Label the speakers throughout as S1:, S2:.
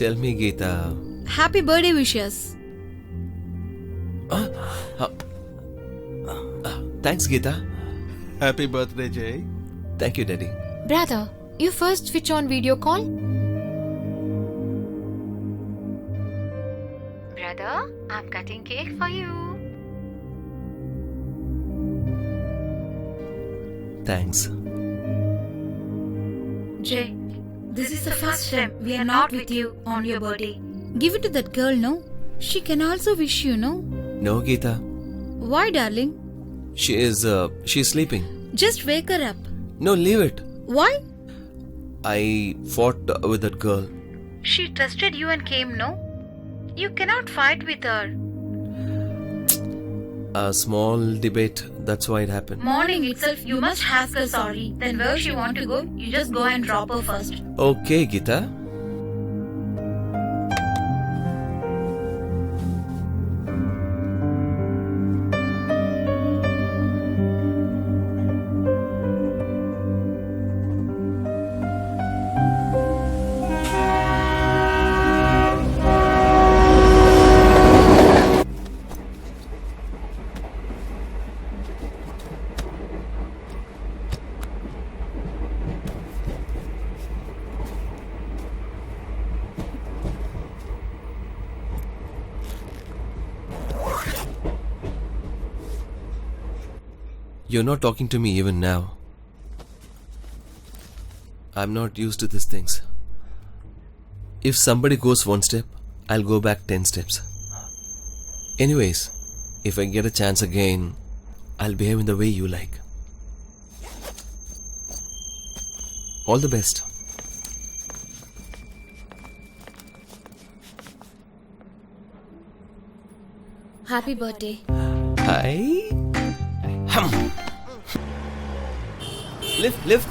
S1: Tell me, Geeta.
S2: Happy birthday wishes.
S1: Thanks, Geeta.
S3: Happy birthday, Jay.
S1: Thank you, Daddy.
S4: Brother, you first switch on video call. Brother, I'm cutting cake for you.
S1: Thanks.
S2: Jay, this is the first time we are not with you on your birthday. Give it to that girl, no? She can also wish you, no?
S1: No, Geeta.
S2: Why, darling?
S1: She's sleeping.
S2: Just wake her up.
S1: No, leave it.
S2: Why?
S1: I fought with that girl.
S2: She trusted you and came, no? You cannot fight with her.
S1: A small debate, that's why it happened.
S2: Morning itself, you must ask her sorry. Then where she want to go, you just go and drop her first.
S1: Okay, Geeta. You're not talking to me even now. I'm not used to these things. If somebody goes one step, I'll go back 10 steps. Anyways, if I get a chance again, I'll behave in the way you like. All the best.
S4: Happy birthday.
S1: Hi. Hum. Lift.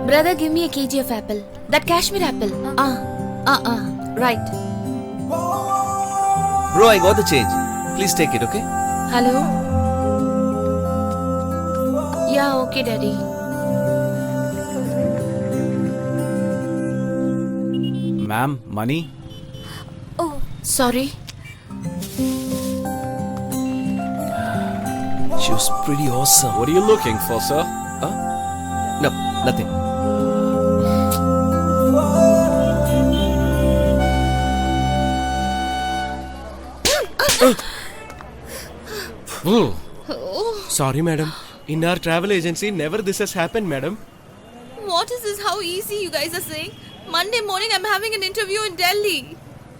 S4: Brother, give me a kg of apple. That Kashmir apple. Right.
S1: Bro, I got the change. Please take it, okay?
S4: Hello? Yeah, okay, Daddy.
S3: Ma'am, money?
S4: Oh, sorry.
S1: She was pretty awesome.
S3: What are you looking for, sir?
S1: No, nothing. Sorry, madam. In our travel agency, never this has happened, madam.
S5: What is this? How easy you guys are saying? Monday morning I'm having an interview in Delhi.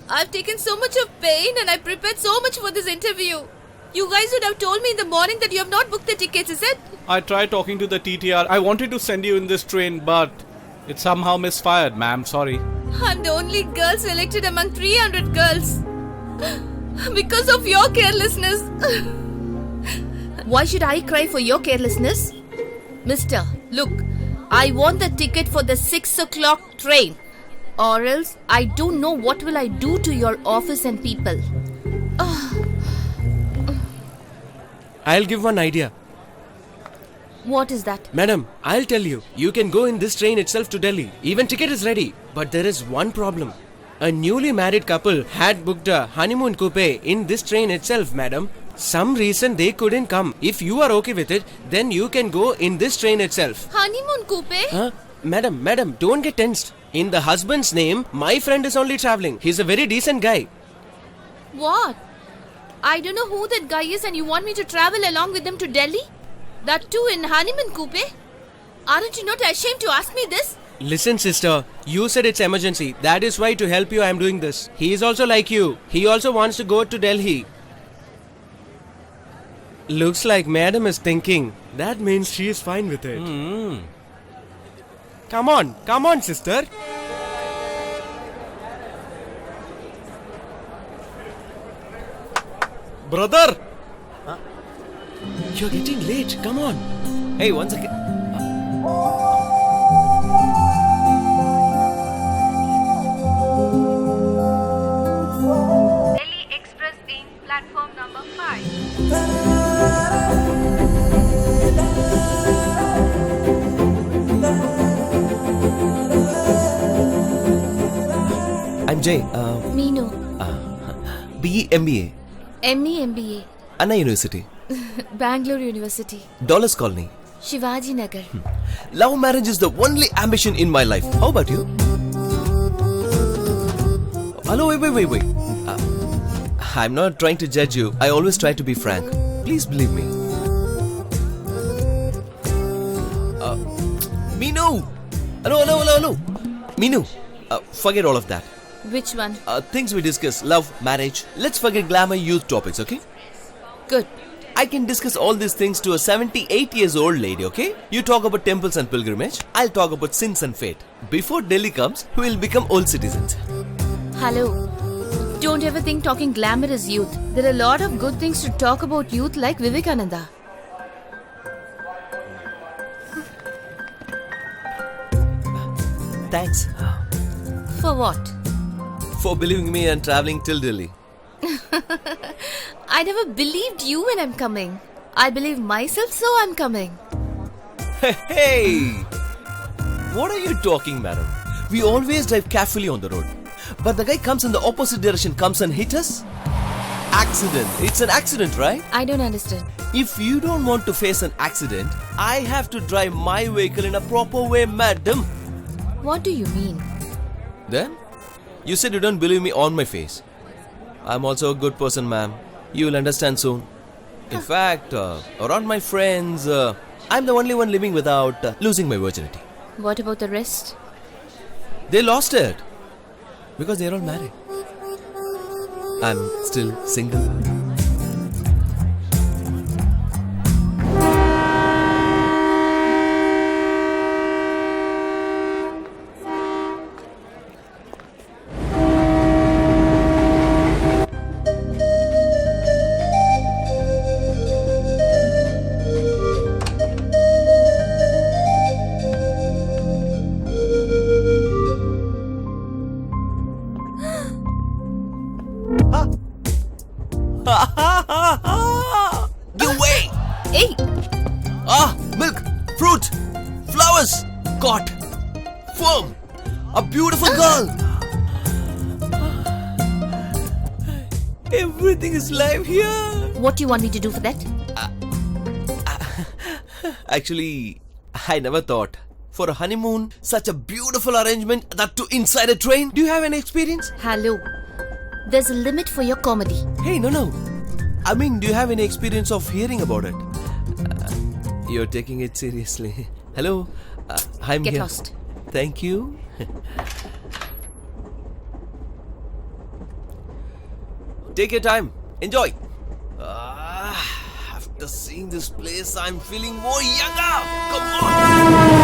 S5: I've taken so much of pain and I prepared so much for this interview. You guys would have told me in the morning that you have not booked the tickets, is it?
S3: I tried talking to the TTR. I wanted to send you in this train, but it somehow misfired, ma'am. Sorry.
S5: I'm the only girl selected among 300 girls. Because of your carelessness. Why should I cry for your carelessness? Mister, look, I want the ticket for the 6 o'clock train. Or else, I don't know what will I do to your office and people.
S1: I'll give one idea.
S5: What is that?
S1: Madam, I'll tell you. You can go in this train itself to Delhi. Even ticket is ready. But there is one problem. A newly married couple had booked a honeymoon coupe in this train itself, madam. Some reason they couldn't come. If you are okay with it, then you can go in this train itself.
S5: Honeymoon coupe?
S1: Madam, don't get tensed. In the husband's name, my friend is only traveling. He's a very decent guy.
S5: What? I don't know who that guy is and you want me to travel along with him to Delhi? That too in honeymoon coupe? Aren't you not ashamed to ask me this?
S1: Listen, sister, you said it's emergency. That is why to help you I am doing this. He is also like you. He also wants to go to Delhi. Looks like madam is thinking. That means she is fine with it. Come on, sister.
S3: Brother!
S1: You're getting late. Come on. Hey, one second.
S6: Jay,
S4: Meenu.
S6: BE MBA,
S4: ME MBA.
S6: Anna University,
S4: Bangalore University.
S6: Dollars Colony.
S4: Shivaji Nagar.
S6: Love marriage is the only ambition in my life. How about you? Hello, wait. I'm not trying to judge you. I always try to be frank. Please believe me. Meenu! Hello. Meenu, forget all of that.
S4: Which one?
S6: Things we discuss, love, marriage. Let's forget glamour youth topics, okay?
S4: Good.
S6: I can discuss all these things to a 78 years old lady, okay? You talk about temples and pilgrimage. I'll talk about sins and fate. Before Delhi comes, we'll become old citizens.
S4: Hello. Don't ever think talking glamour is youth. There are a lot of good things to talk about youth like Vivekananda.
S6: Thanks
S4: For what?
S6: for believing me and traveling till Delhi.
S4: I never believed you when I'm coming. I believe myself, so I'm coming.
S6: Hey! What are you talking, madam? We always drive carefully on the road. But the guy comes in the opposite direction, comes and hits us? Accident. It's an accident, right?
S4: I don't understand.
S6: If you don't want to face an accident, I have to drive my vehicle in a proper way, madam.
S4: What do you mean?
S6: Then? You said you don't believe me on my face. I'm also a good person, ma'am. You will understand soon. In fact, around my friends, I'm the only one living without losing my virginity.
S4: What about the rest?
S6: They lost it. Because they're all married. I'm still single. Give way!
S4: Hey!
S6: Milk, fruit, flowers, caught, firm, a beautiful girl. Everything is live here.
S4: What do you want me to do for that?
S6: Actually, I never thought. For a honeymoon, such a beautiful arrangement, that too inside a train. Do you have any experience?
S4: Hello. There's a limit for your comedy.
S6: Hey, no. I mean, do you have any experience of hearing about it? You're taking it seriously. Hello, I'm
S4: Get
S6: here.
S4: lost.
S6: Thank you. Take your time. Enjoy. After seeing this place, I'm feeling more younger. Come on.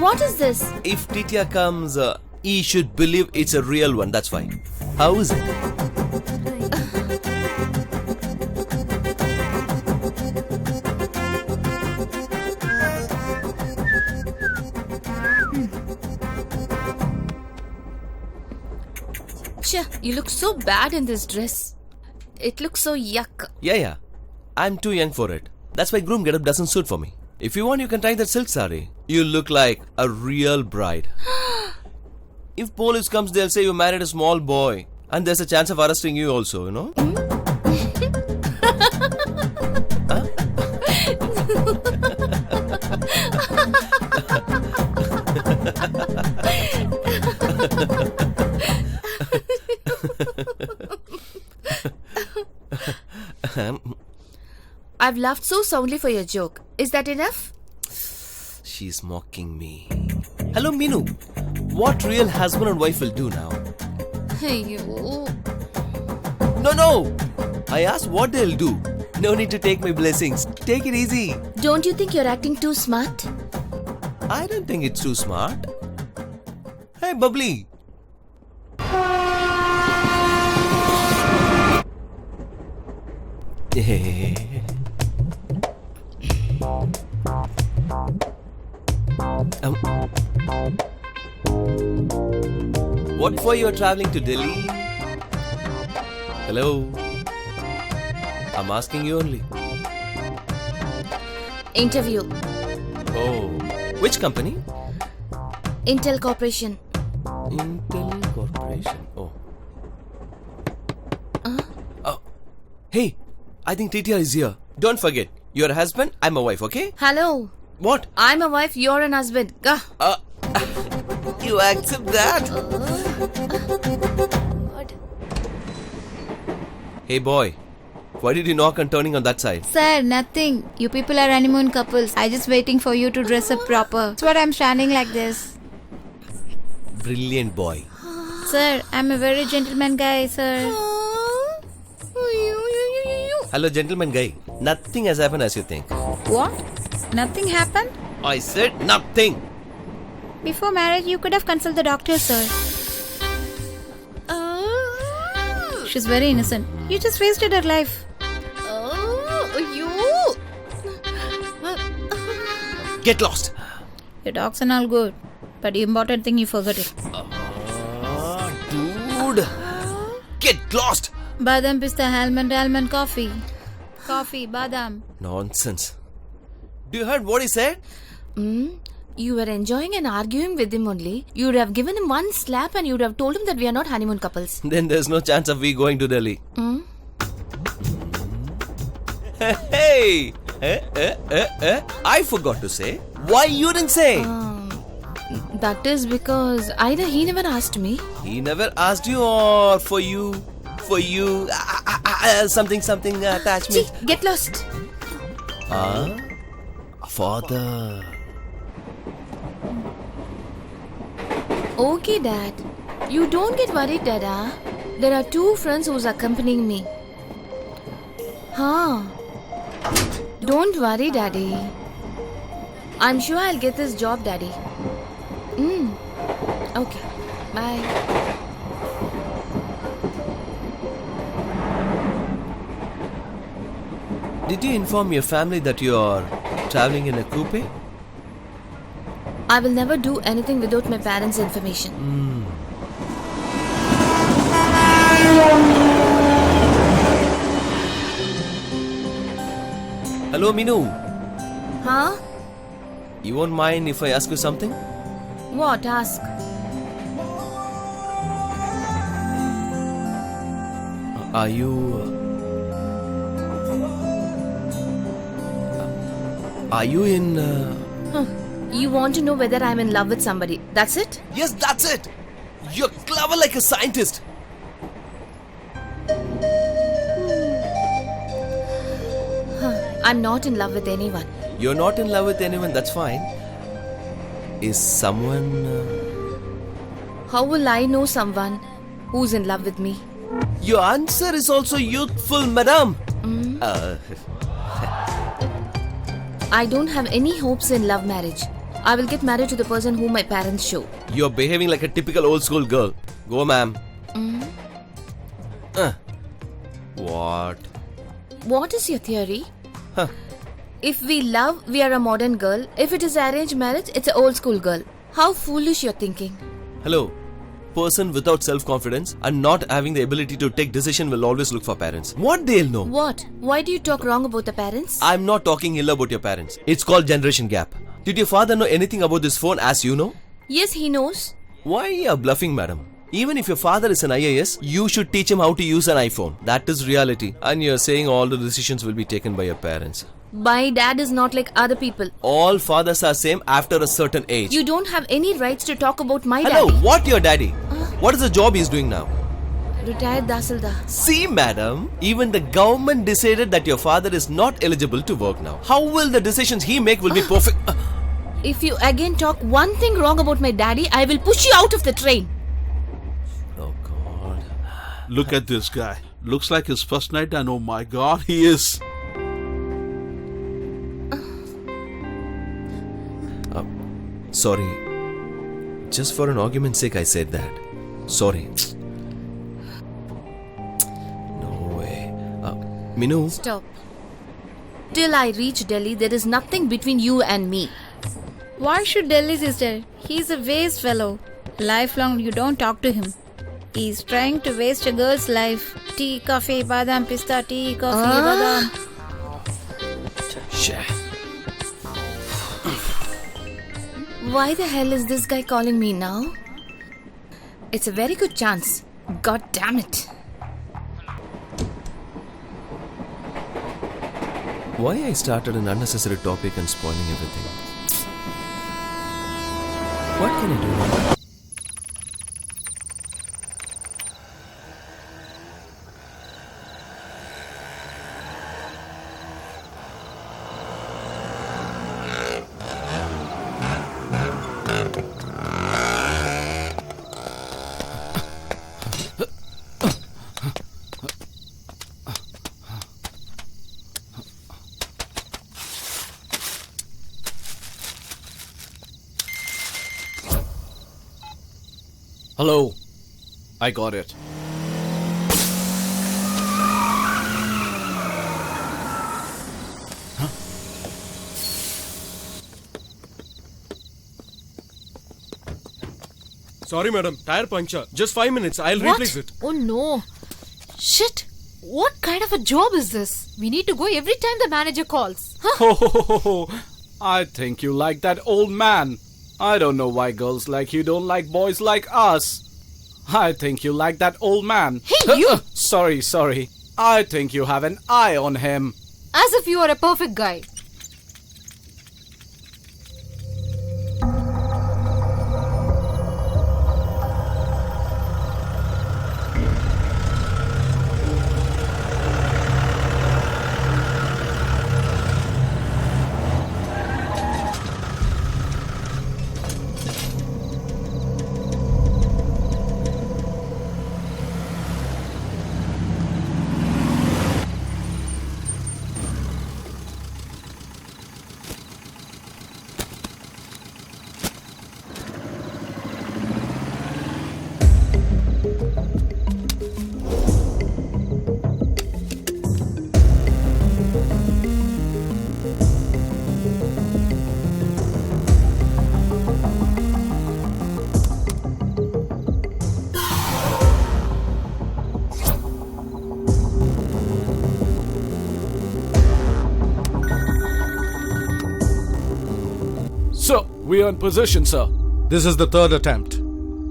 S4: What is this?
S6: If Titya comes, he should believe it's a real one. That's why. How is it?
S4: You look so bad in this dress. It looks so yuck.
S6: Yeah. I'm too young for it. That's why groom getup doesn't suit for me. If you want, you can try that silk sari. You look like a real bride. If police comes, they'll say you married a small boy. And there's a chance of arresting you also, you know?
S4: I've laughed so soundly for your joke. Is that enough?
S6: She's mocking me. Hello, Meenu. What real husband and wife will do now?
S4: You.
S6: No. I asked what they'll do. No need to take my blessings. Take it easy.
S4: Don't you think you're acting too smart?
S6: I don't think it's too smart. Hey, Bubbly. What for you are traveling to Delhi? Hello? I'm asking you only.
S4: Interview.
S6: Oh. Which company?
S4: Intel Corporation.
S6: Intel Corporation. Oh. Oh. Hey, I think TTR is here. Don't forget, you're a husband, I'm a wife, okay?
S4: Hello.
S6: What?
S4: I'm a wife, you're an husband. Gah.
S6: You accept that? Hey boy, why did you knock and turning on that side?
S2: Sir, nothing. You people are honeymoon couples. I just waiting for you to dress up proper. That's what I'm standing like this.
S6: Brilliant boy.
S2: Sir, I'm a very gentleman guy, sir.
S6: Hello gentleman guy. Nothing has happened as you think.
S2: What? Nothing happened?
S6: I said nothing.
S2: Before marriage, you could have consulted the doctor, sir. She's very innocent. You just wasted her life.
S6: Get lost.
S2: Your dogs and all good. But the important thing, you forgot it.
S6: Dude. Get lost.
S2: Badam, pista, almond, coffee. Coffee, badam.
S6: Nonsense. Do you heard what he said?
S4: You were enjoying and arguing with him only. You would have given him one slap and you would have told him that we are not honeymoon couples.
S6: Then there's no chance of we going to Delhi. Hey! I forgot to say. Why you didn't say?
S4: That is because either he never asked me.
S6: He never asked you or for you, something attachment.
S4: Chee, get lost.
S6: Father.
S4: Okay, Dad. You don't get worried, Dada. There are 2 friends who's accompanying me. Don't worry, Daddy. I'm sure I'll get this job, Daddy. Okay. Bye.
S6: Did you inform your family that you are traveling in a coupe?
S4: I will never do anything without my parents' information.
S6: Hello, Minu.
S4: Huh?
S6: You won't mind if I ask you something?
S4: What? Ask.
S6: Are you in...
S4: You want to know whether I'm in love with somebody. That's it?
S6: Yes, that's it. You're clever like a scientist.
S4: I'm not in love with anyone.
S6: You're not in love with anyone, that's fine. Is someone...
S4: How will I know someone who's in love with me?
S6: Your answer is also youthful, madam.
S4: I don't have any hopes in love marriage. I will get married to the person whom my parents show.
S6: You're behaving like a typical old school girl. Go, ma'am. What?
S4: What is your theory? If we love, we are a modern girl. If it is arranged marriage, it's an old school girl. How foolish you're thinking.
S6: Hello. Person without self-confidence and not having the ability to take decision will always look for parents. What they'll know?
S4: What? Why do you talk wrong about the parents?
S6: I'm not talking ill about your parents. It's called generation gap. Did your father know anything about this phone as you know?
S4: Yes, he knows.
S6: Why are you bluffing, madam? Even if your father is an IAS, you should teach him how to use an iPhone. That is reality. And you're saying all the decisions will be taken by your parents.
S4: My dad is not like other people.
S6: All fathers are same after a certain age.
S4: You don't have any rights to talk about my
S6: Hello,
S4: daddy.
S6: what your daddy? What is the job he's doing now?
S4: Retired Dasildar.
S6: See, madam, even the government decided that your father is not eligible to work now. How will the decisions he make will be perfect?
S4: If you again talk one thing wrong about my daddy, I will push you out of the train.
S6: Oh God.
S7: Look at this guy. Looks like his first night and oh my God, he is...
S6: Sorry. Just for an argument's sake I said that. Sorry. No way. Minu.
S4: Stop. Till I reach Delhi, there is nothing between you and me.
S2: Why should Delhi sister? He's a waste fellow. Lifelong you don't talk to him. He's trying to waste a girl's life. Tea, coffee, badam, pista, tea, coffee, badam.
S4: Why the hell is this guy calling me now? It's a very good chance. God damn it.
S6: Why I started an unnecessary topic and spoiling everything? What can I do now?
S3: Hello. I got it.
S1: Sorry, madam. Tire puncture. Just 5 minutes. I'll replace it.
S5: Oh no. Shit. What kind of a job is this? We need to go every time the manager calls. Huh?
S3: I think you like that old man. I don't know why girls like you don't like boys like us. I think you like that old man.
S5: Hey, you!
S3: Sorry. I think you have an eye on him.
S5: As if you are a perfect guy.
S3: So, we are in position, sir.
S8: This is the third attempt.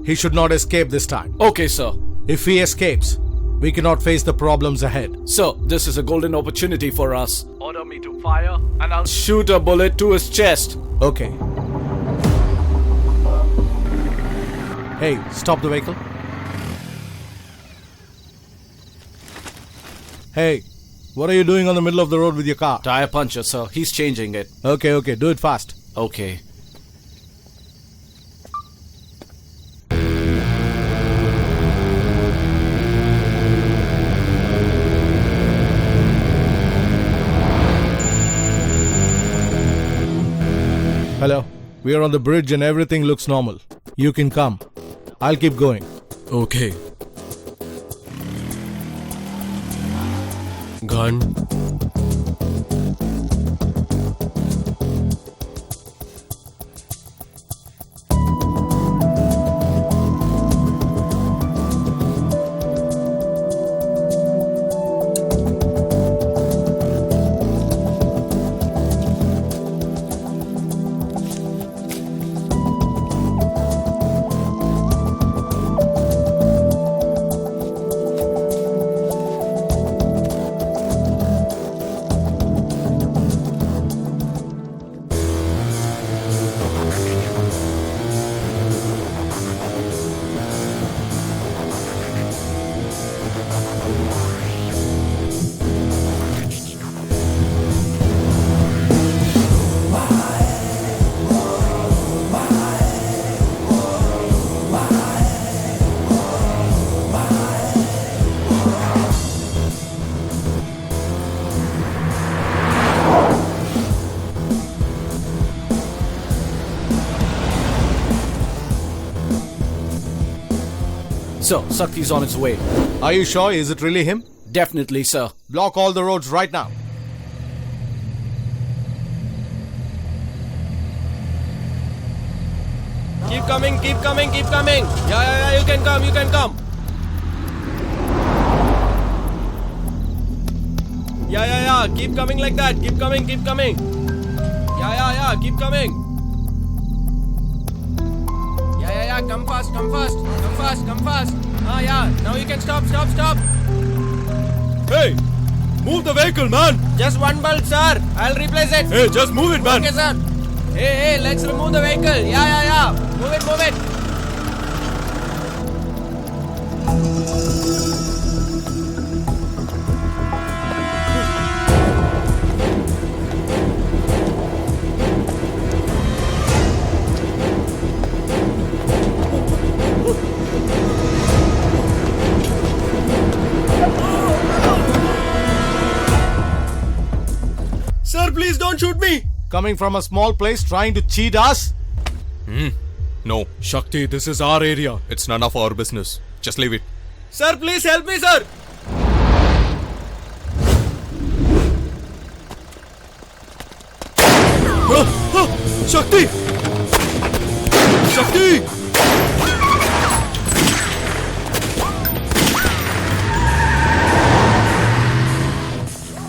S8: He should not escape this time.
S3: Okay, sir.
S8: If he escapes, we cannot face the problems ahead.
S3: So, this is a golden opportunity for us. Order me to fire and I'll shoot a bullet to his chest.
S8: Okay. Hey, stop the vehicle. Hey, what are you doing on the middle of the road with your car?
S3: Tire puncher, sir. He's changing it.
S8: Okay, do it fast.
S3: Okay.
S8: Hello. We are on the bridge and everything looks normal. You can come. I'll keep going.
S1: Okay. Gun.
S3: So, Sakti's on its way.
S8: Are you sure? Is it really him?
S3: Definitely, sir.
S8: Block all the roads right now.
S3: Keep
S1: Keep coming, keep coming, keep coming. Yeah, you can come, you can come. Yeah, keep coming like that. Keep coming, keep coming. Yeah, keep coming. Yeah, come fast, come fast. Come fast, come fast. Yeah, now you can stop.
S8: Hey, move the vehicle, man.
S1: Just one bulb, sir. I'll replace it.
S8: Hey, just move it, man.
S1: Okay, sir. Hey, let's remove the vehicle. Yeah. Move it.
S8: Sir, please don't shoot me. Coming from a small place trying to cheat us?
S9: No, Shakti, this is our area. It's none of our business. Just leave it.
S1: Sir, please help me, sir.
S8: Shakti! Shakti!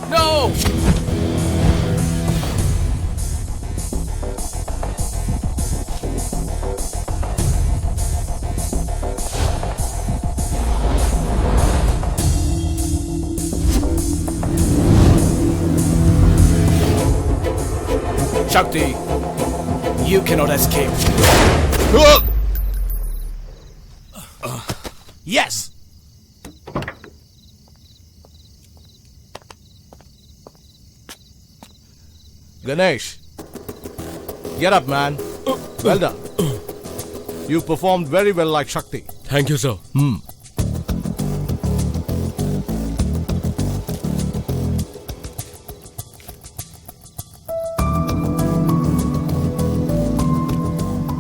S1: No!
S3: Shakti, you cannot escape. Yes!
S8: Ganesh, get up, man. Well done. You performed very well like Shakti.
S9: Thank you, sir.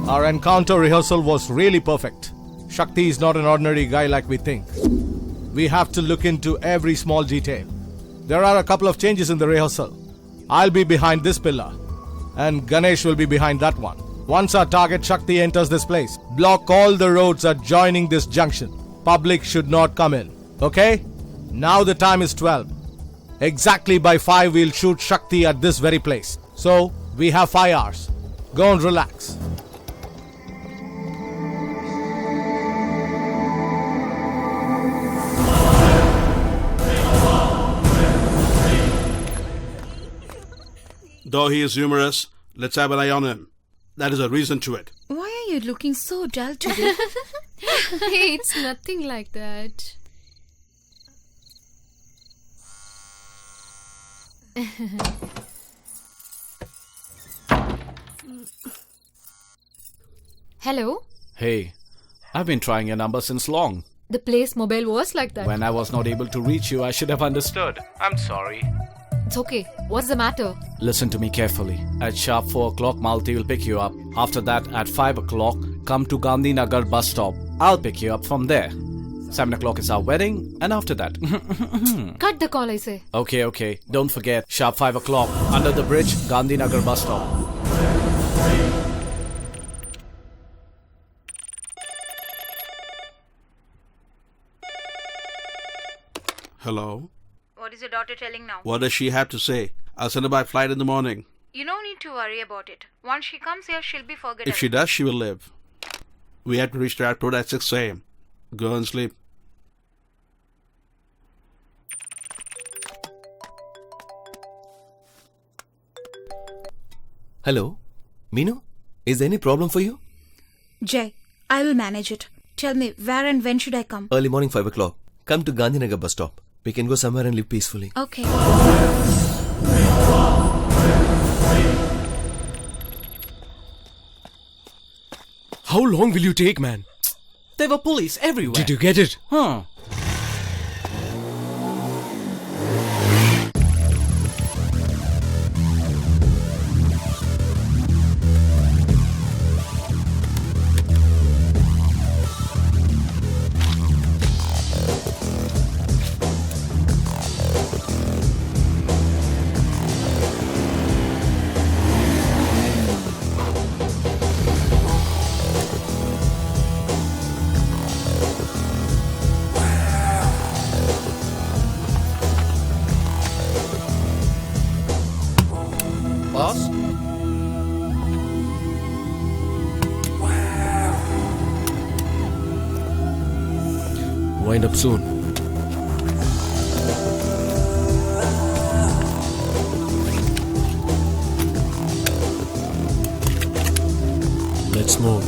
S8: Our encounter rehearsal was really perfect. Shakti is not an ordinary guy like we think. We have to look into every small detail. There are a couple of changes in the rehearsal. I'll be behind this pillar, and Ganesh will be behind that one. Once our target Shakti enters this place, block all the roads adjoining this junction. Public should not come in. Okay? Now the time is 12. Exactly by 5 we'll shoot Shakti at this very place. So, we have 5 hours. Go and relax.
S7: Though he is humorous, let's have an eye on him. That is a reason to it.
S2: Why are you looking so dull today?
S5: Hey, it's nothing like that.
S10: Hello?
S3: Hey, I've been trying your number since long.
S10: The place mobile was like that.
S3: When I was not able to reach you, I should have understood. I'm sorry.
S10: It's okay. What's the matter?
S3: Listen to me carefully. At sharp 4 o'clock, Malti will pick you up. After that, at 5 o'clock, come to Gandhinagar bus stop. I'll pick you up from there. 7 o'clock is our wedding, and after that.
S10: Cut the call, I say.
S3: Okay. Don't forget, sharp 5 o'clock, under the bridge, Gandhinagar bus stop.
S7: Hello?
S2: What is your daughter telling now?
S7: What does she have to say? I'll send her by flight in the morning.
S2: You don't need to worry about it. Once she comes here, she'll be forgotten.
S7: If she does, she will live. We have to reach the airport at 6 a.m. Go and sleep.
S6: Hello? Meenu? Is there any problem for you?
S2: Jay, I will manage it. Tell me, where and when should I come?
S6: Early morning 5 o'clock. Come to Gandhinagar bus stop. We can go somewhere and live peacefully.
S2: Okay.
S1: How long will you take, man?
S3: There were police everywhere.
S1: Did you get it?
S3: Huh.
S1: wind up soon. Let's move.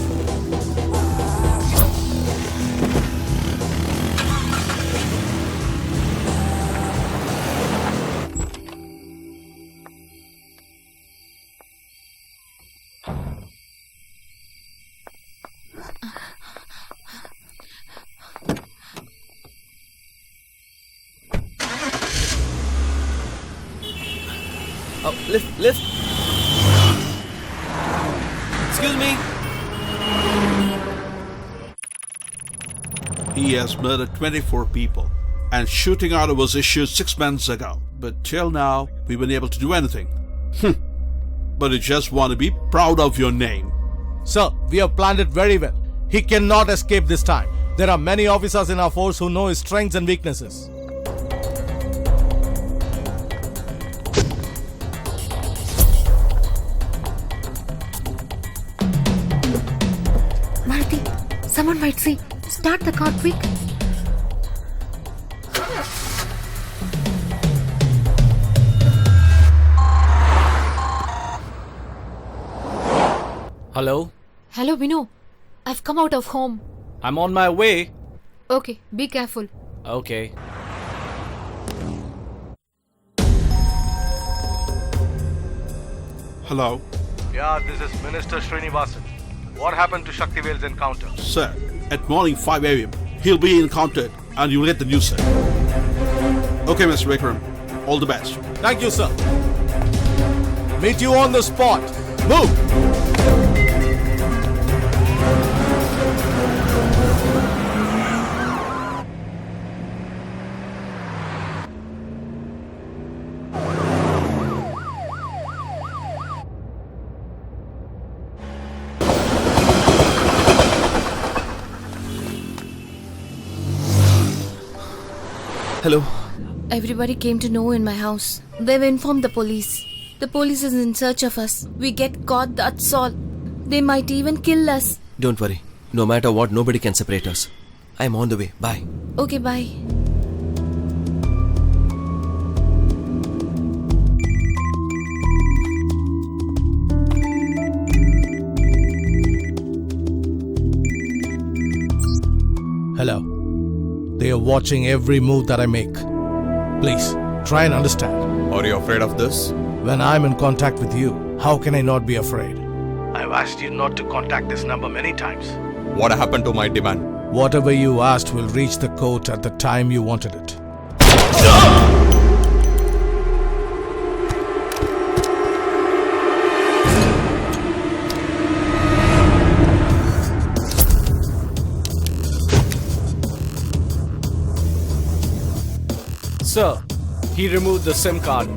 S6: Lift. Excuse me.
S7: He has murdered 24 people, and shooting order was issued 6 months ago. But till now, we weren't able to do anything. But you just want to be proud of your name.
S8: Sir, we have planned it very well. He cannot escape this time. There are many officers in our force who know his strengths and weaknesses.
S2: Someone might see. Start the car quick.
S3: Hello?
S10: Hello, Vinu. I've come out of home.
S3: I'm on my way.
S10: Okay, be careful.
S3: Okay.
S7: Hello?
S8: Yeah, this is Minister Srinivasan. What happened to Shaktivel's encounter?
S7: Sir, at morning 5 a.m., he'll be encountered and you'll get the news, sir. Okay, Mr. Vikram. All the best.
S8: Thank you, sir. Meet you on the spot. Move!
S6: Hello.
S4: Everybody came to know in my house. They've informed the police. The police is in search of us. We get caught, that's all. They might even kill us.
S6: Don't worry. No matter what, nobody can separate us. I'm on the way. Bye.
S4: Okay, bye.
S8: Hello. They are watching every move that I make. Please, try and understand.
S9: Are you afraid of this?
S8: When I'm in contact with you, how can I not be afraid? I've asked you not to contact this number many times.
S9: What happened to my demand?
S8: Whatever you asked will reach the court at the time you wanted it.
S3: Sir, he removed the SIM card.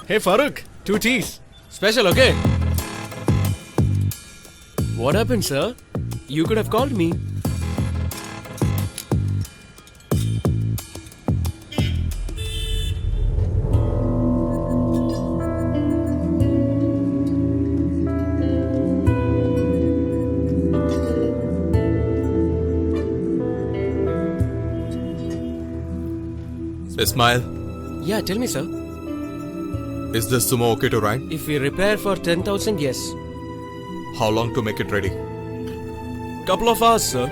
S1: Hey Farooq, 2 teas. Special, okay? What happened, sir? You could have called me.
S9: Ismail,
S1: Yeah, tell me, sir.
S9: is this sumo okay to ride?
S1: If we repair for 10,000, yes.
S9: How long to make it ready?
S1: Couple of hours, sir.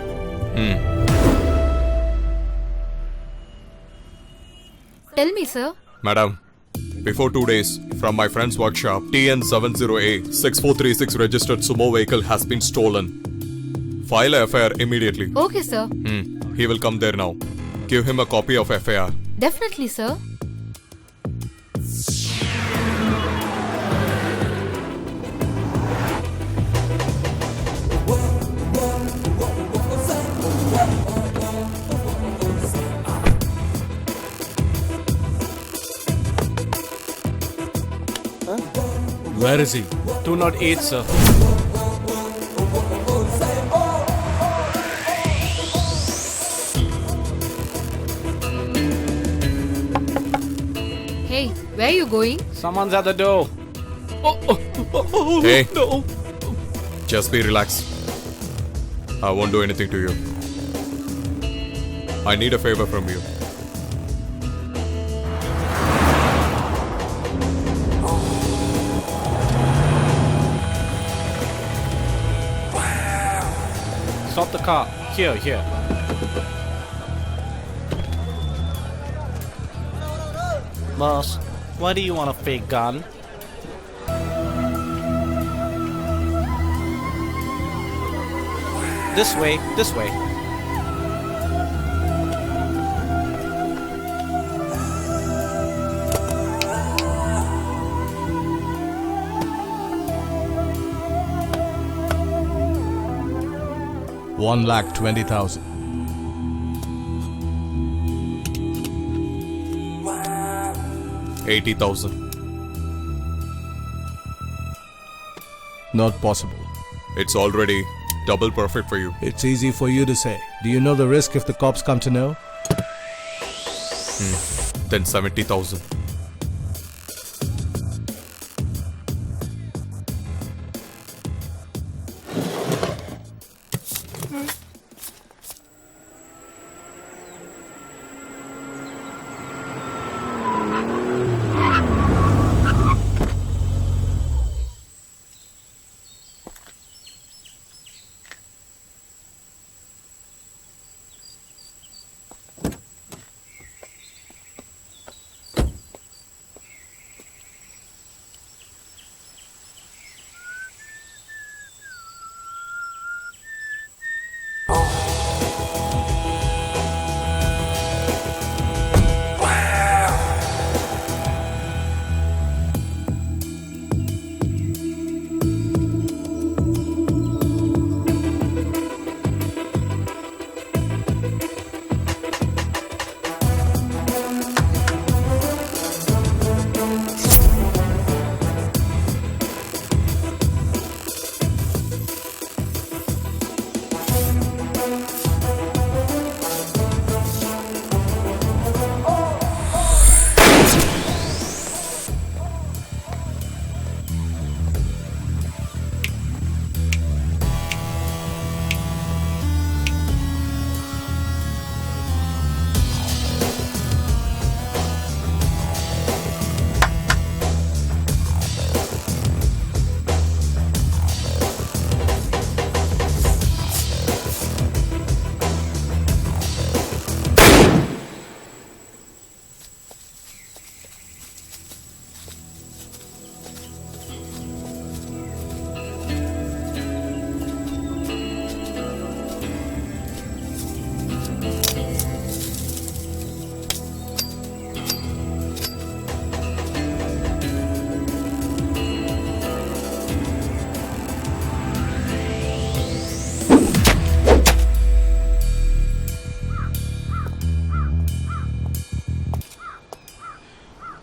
S10: Tell me, sir.
S9: Madam, before 2 days, from my friend's workshop, TN70A6436 registered sumo vehicle has been stolen. File a FIR immediately.
S10: Okay, sir.
S9: He will come there now. Give him a copy of FIR.
S10: Definitely, sir.
S9: Where is he?
S3: 208, sir.
S10: Hey, where are you going?
S3: Someone's at the door.
S9: Hey. Just be relaxed. I won't do anything to you. I need a favor from you.
S3: Stop the car. Here. Boss, why do you want a fake gun? This way.
S8: 1,20,000.
S9: $80,000.
S8: Not possible.
S9: It's already double perfect for you.
S8: It's easy for you to say. Do you know the risk if the cops come to know?
S9: Then 70,000.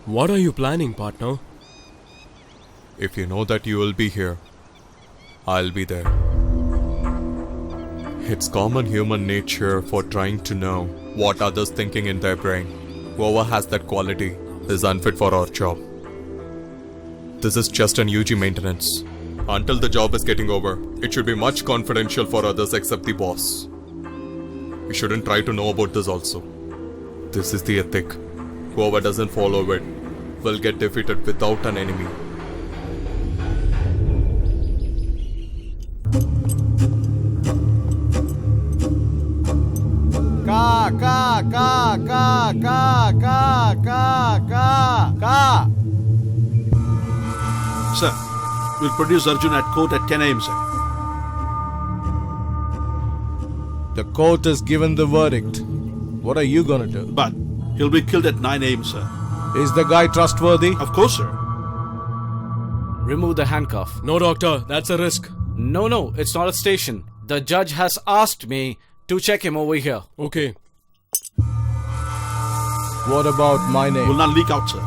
S1: What are you planning, partner?
S9: If you know that you will be here, I'll be there. It's common human nature for trying to know what others thinking in their brain. Whoever has that quality is unfit for our job. This is just an UG maintenance. Until the job is getting over, it should be much confidential for others except the boss. You shouldn't try to know about this also. This is the ethic. Whoever doesn't follow it will get defeated without an enemy.
S7: Sir, we'll produce Arjun at court at 10 a.m., sir.
S8: The court has given the verdict. What are you gonna do?
S7: But he'll be killed at 9 a.m., sir.
S8: Is the guy trustworthy?
S7: Of course, sir.
S3: Remove the handcuff.
S1: No, doctor, that's a risk.
S3: No, it's not a station. The judge has asked me to check him over here.
S1: Okay.
S8: What about my name?
S7: Will not leak out, sir.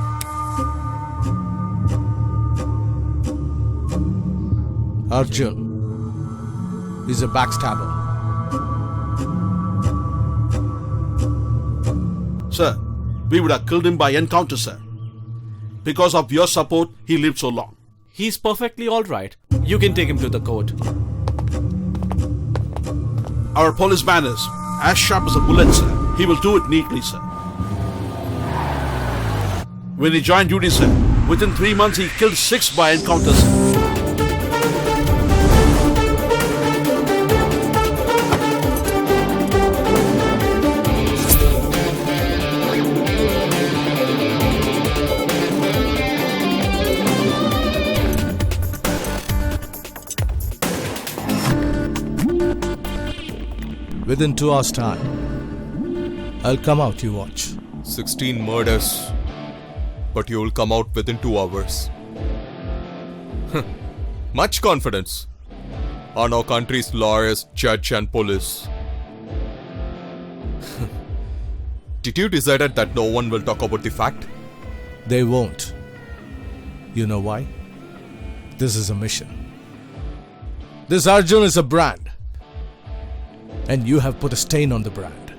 S8: Arjun is a backstabber.
S7: Sir, we would have killed him by encounter, sir. Because of your support, he lived so long.
S3: He's perfectly alright. You can take him to the court.
S7: Our policeman is as sharp as a bullet, sir. He will do it neatly, sir. When he joined duty, sir, within 3 months he killed 6 by encounter, sir.
S8: Within 2 hours' time, I'll come out, you watch.
S9: 16 murders. But you'll come out within 2 hours. Much confidence on our country's lawyers, judge and police. Did you decide that no one will talk about the fact?
S8: They won't. You know why? This is a mission. This Arjun is a brand. And you have put a stain on the brand.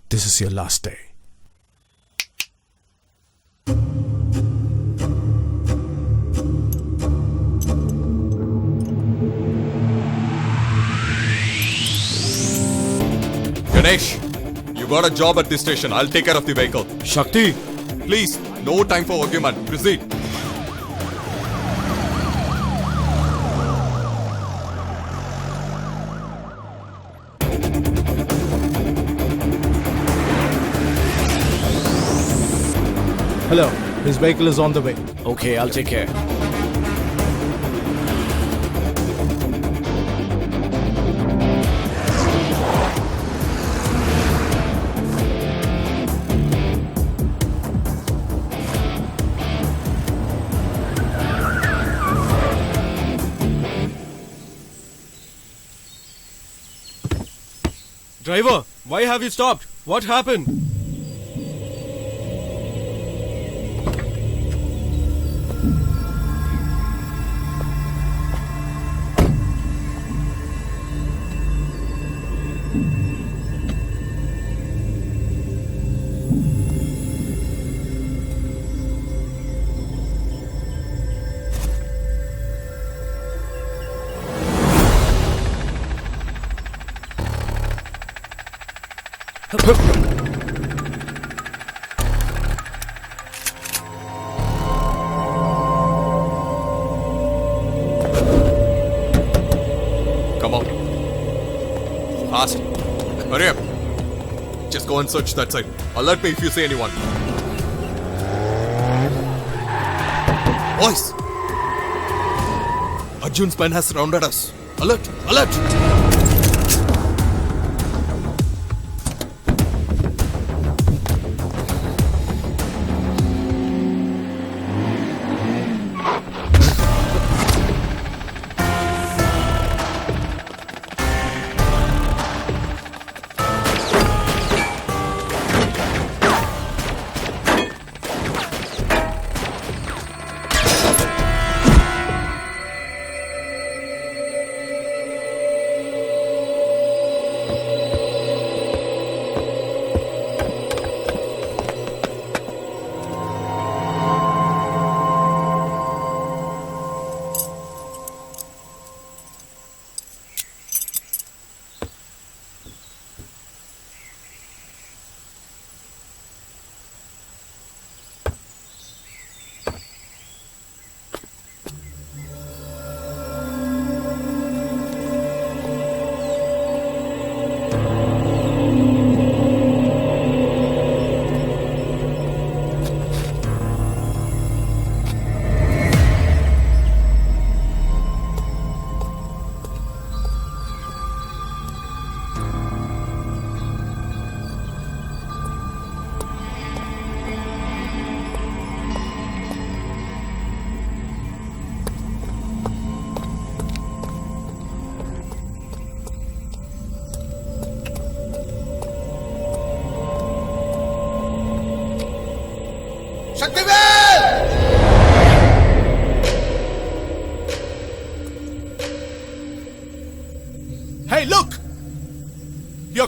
S8: This is your last day.
S9: Ganesh, you got a job at this station. I'll take care of the vehicle.
S3: Shakti!
S9: Please, no time for argument. Proceed.
S8: Hello, his vehicle is on the way.
S3: Okay, I'll take care.
S1: Driver, why have you stopped? What happened?
S9: Come on. Fast. Hurry up. Just go and search that side. Alert me if you see anyone. Boys! Arjun's men has surrounded us. Alert! Alert!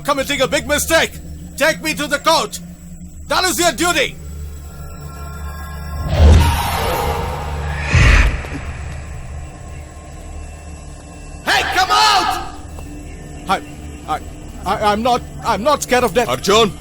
S8: committing a big mistake. Take me to the court. That is your duty. Hey, come out! I'm not scared of death.
S9: Arjun!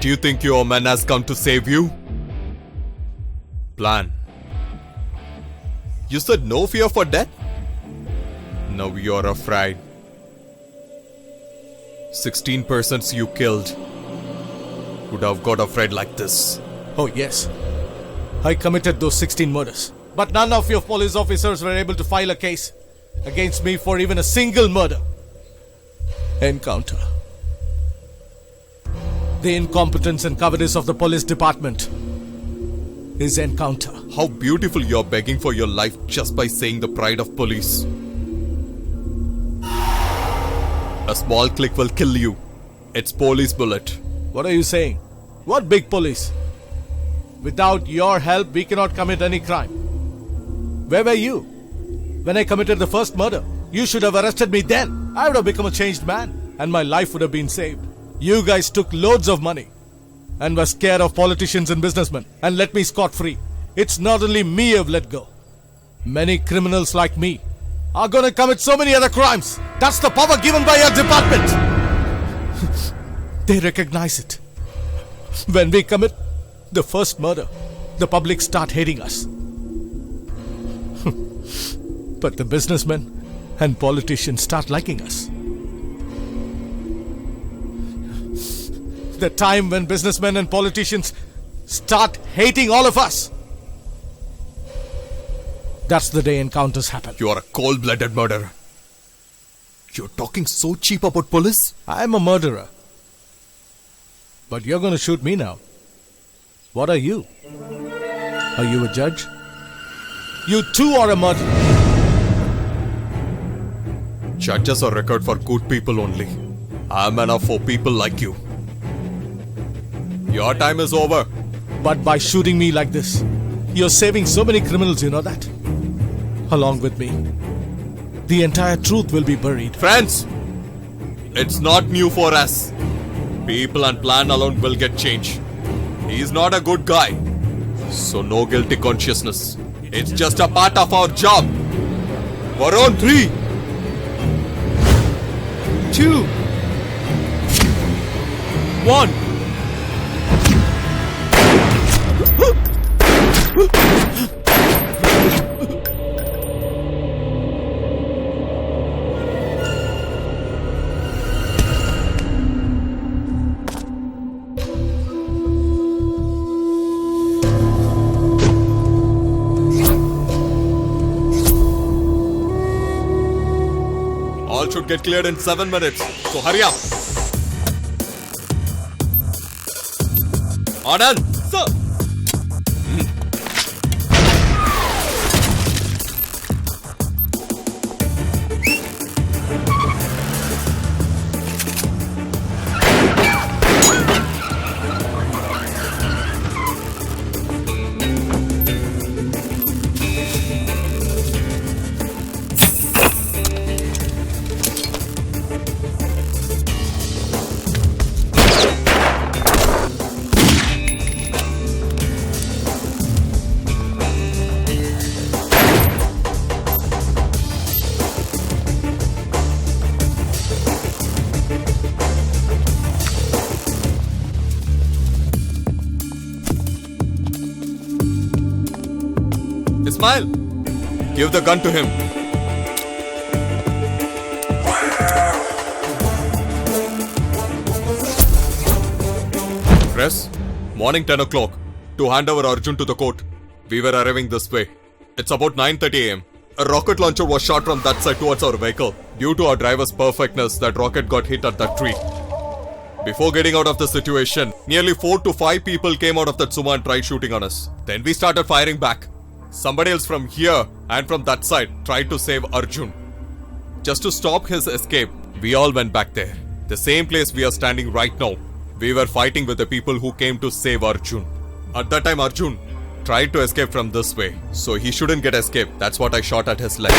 S9: Do you think your man has come to save you? Plan. You said no fear for death? Now you're afraid. 16 persons you killed would have got afraid like this.
S8: Oh yes, I committed those 16 murders. But none of your police officers were able to file a case against me for even a single murder. Encounter. The incompetence and cowardice of the police department is encounter.
S9: How beautiful you're begging for your life just by saying the pride of police. A small click will kill you. It's police bullet.
S8: What are you saying? What big police? Without your help, we cannot commit any crime. Where were you when I committed the first murder? You should have arrested me then. I would have become a changed man and my life would have been saved. You guys took loads of money and were scared of politicians and businessmen and let me scot-free. It's not only me you've let go. Many criminals like me are going to commit so many other crimes. That's the power given by your department. They recognize it. When we commit the first murder, the public start hating us. But the businessmen and politicians start liking us. The time when businessmen and politicians start hating all of us, that's the day encounters happen.
S9: You are a cold-blooded murderer. You're talking so cheap about police?
S8: I'm a murderer. But you're going to shoot me now. What are you? Are you a judge? You too are a murderer.
S9: Judges are record for good people only. I'm enough for people like you. Your time is over.
S8: But by shooting me like this, you're saving so many criminals, you know that? Along with me, the entire truth will be buried.
S9: Friends, it's not new for us. People and plan alone will get changed. He's not a good guy. So no guilty consciousness. It's just a part of our job. We're on 3, 2, 1. All should get cleared in 7 minutes. So hurry up. Anand, sir. Ismail, give the gun to him. Press, morning 10 o'clock. To hand over Arjun to the court. We were arriving this way. It's about 9:30 am. A rocket launcher was shot from that side towards our vehicle. Due to our driver's perfectness, that rocket got hit at that tree. Before getting out of the situation, nearly 4 to 5 people came out of that Suma and tried shooting on us. Then we started firing back. Somebody else from here and from that side tried to save Arjun. Just to stop his escape, we all went back there. The same place we are standing right now. We were fighting with the people who came to save Arjun. At that time, Arjun tried to escape from this way, so he shouldn't get escaped. That's what I shot at his leg.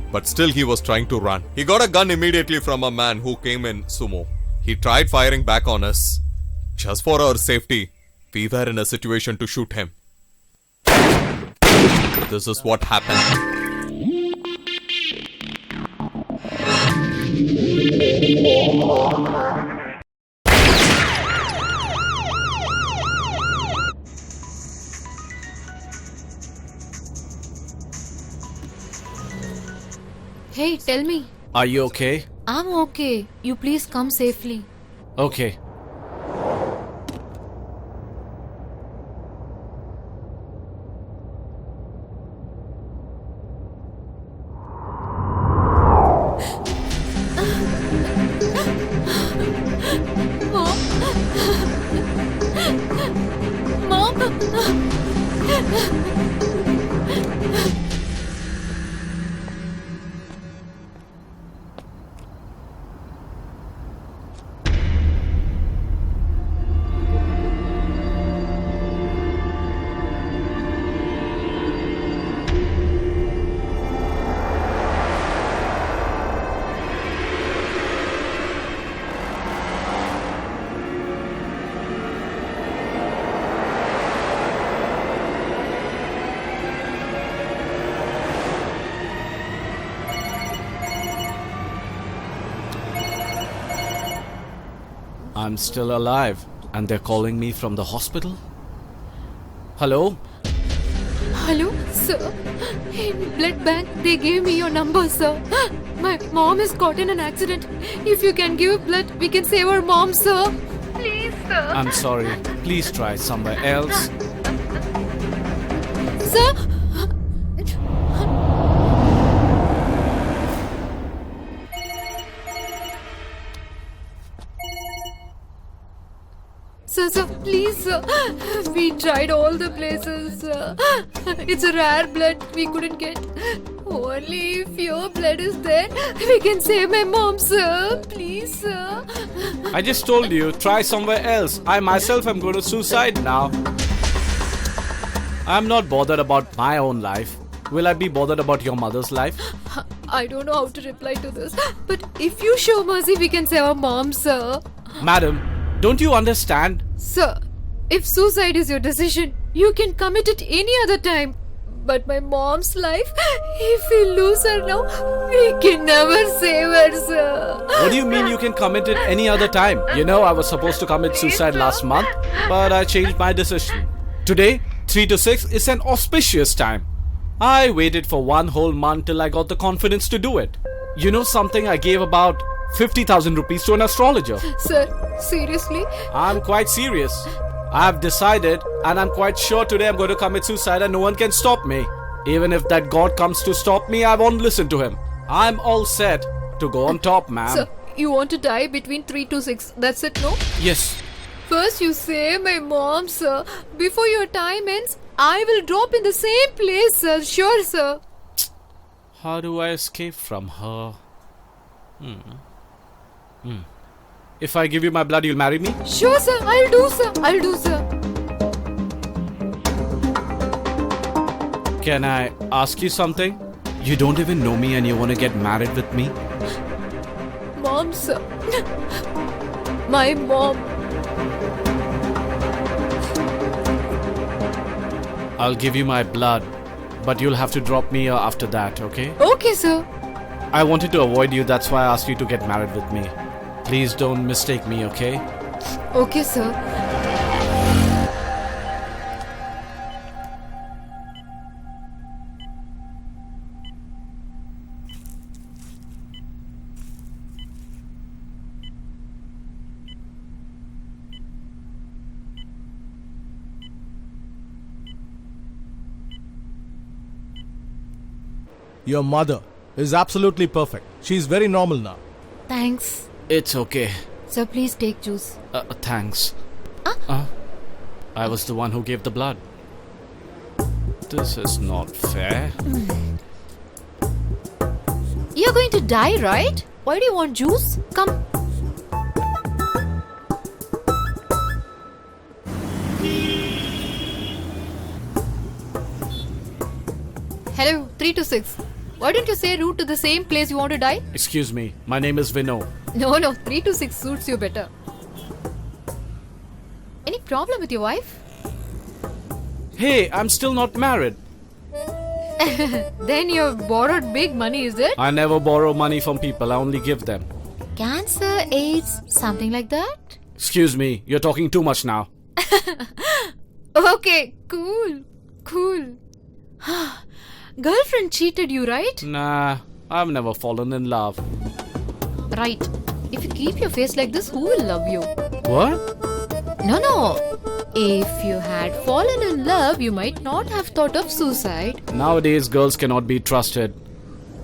S9: But still he was trying to run. He got a gun immediately from a man who came in sumo. He tried firing back on us. Just for our safety, we were in a situation to shoot him. This is what happened.
S10: Hey, tell me.
S3: Are you okay?
S10: I'm okay. You please come safely.
S3: Okay. I'm still alive and they're calling me from the hospital? Hello?
S10: Hello, sir. In blood bank, they gave me your number, sir. My mom is caught in an accident. If you can give blood, we can save our mom, sir. Please, sir.
S3: I'm sorry. Please try somewhere else.
S10: Sir? Sir, please, sir. We tried all the places, sir. It's a rare blood we couldn't get. Only if your blood is there, we can save my mom, sir. Please, sir.
S3: I just told you, try somewhere else. I myself am going to suicide now. I'm not bothered about my own life. Will I be bothered about your mother's life?
S10: I don't know how to reply to this. But if you show mercy, we can save our mom, sir.
S3: Madam, don't you understand?
S10: Sir, if suicide is your decision, you can commit it any other time. But my mom's life, if we lose her now, we can never save her, sir.
S3: What do you mean you can commit it any other time? You know, I was supposed to commit suicide last month, but I changed my decision. Today, 3 to 6 is an auspicious time. I waited for 1 whole month till I got the confidence to do it. You know something, I gave about 50,000 rupees to an astrologer.
S10: Sir, seriously?
S3: I'm quite serious. I've decided and I'm quite sure today I'm going to commit suicide and no one can stop me. Even if that God comes to stop me, I won't listen to him. I'm all set to go on top, ma'am.
S10: Sir, you want to die between 3 to 6, that's it, no?
S3: Yes.
S10: First you save my mom, sir. Before your time ends, I will drop in the same place, sir. Sure, sir.
S3: How do I escape from her? If I give you my blood, you'll marry me?
S10: Sure, sir. I'll do, sir. I'll do, sir.
S3: Can I ask you something? You don't even know me and you want to get married with me?
S10: Mom, sir. My mom.
S3: I'll give you my blood, but you'll have to drop me after that, okay?
S10: Okay, sir.
S3: I wanted to avoid you, that's why I asked you to get married with me. Please don't mistake me, okay?
S10: Okay, sir.
S8: Your mother is absolutely perfect. She's very normal now.
S10: Thanks.
S3: It's okay.
S10: Sir, please take juice.
S3: Thanks. I was the one who gave the blood. This is not fair.
S10: You're going to die, right? Why do you want juice? Come. Hello, 3 to 6. Why don't you say route to the same place you want to die?
S3: Excuse me, my name is Vino.
S10: No, 3 to 6 suits you better. Any problem with your wife?
S3: Hey, I'm still not married.
S10: Then you've borrowed big money, is it?
S3: I never borrow money from people, I only give them.
S10: Cancer, AIDS, something like that?
S3: Excuse me, you're talking too much now.
S10: Okay, cool. Girlfriend cheated you, right?
S3: Nah, I've never fallen in love.
S10: Right. If you keep your face like this, who will love you?
S3: What?
S10: No. If you had fallen in love, you might not have thought of suicide.
S3: Nowadays, girls cannot be trusted.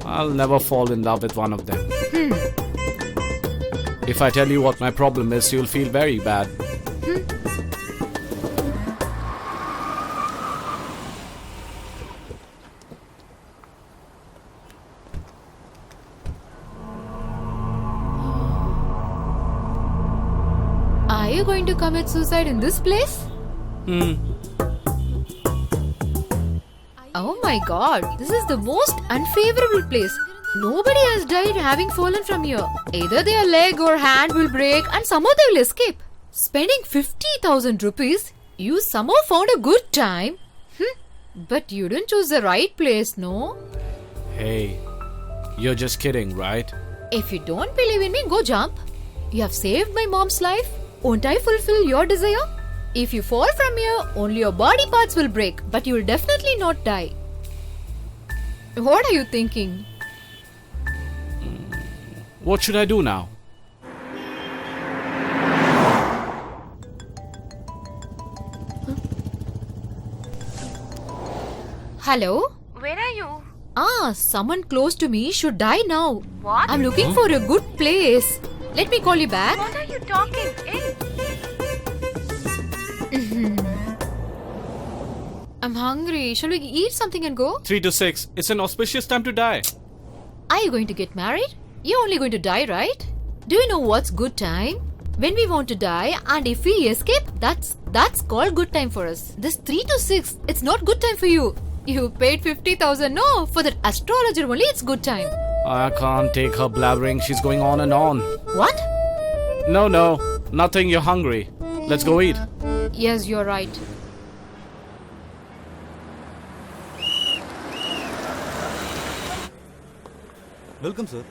S3: I'll never fall in love with one of them. If I tell you what my problem is, you'll feel very bad.
S10: Are you going to commit suicide in this place? Oh my god, this is the most unfavorable place. Nobody has died having fallen from here. Either their leg or hand will break and somehow they will escape. Spending 50,000 rupees, you somehow found a good time. But you didn't choose the right place, no?
S3: Hey, you're just kidding, right?
S10: If you don't believe in me, go jump. You have saved my mom's life. Won't I fulfill your desire? If you fall from here, only your body parts will break, but you will definitely not die. What are you thinking?
S3: What should I do now?
S10: Hello?
S5: Where are you?
S10: Someone close to me should die now.
S5: What?
S10: I'm looking for a good place. Let me call you back.
S5: What are you talking? Hey.
S10: I'm hungry. Shall we eat something and go?
S3: 3 to 6. It's an auspicious time to die.
S10: Are you going to get married? You're only going to die, right? Do you know what's good time? When we want to die and if we escape, that's called good time for us. This 3 to 6, it's not good time for you. You paid 50,000. No, for that astrologer only it's good time.
S3: I can't take her blabbering. She's going on and on.
S10: What?
S3: No, nothing. You're hungry. Let's go eat.
S10: Yes, you're right.
S11: Welcome, sir.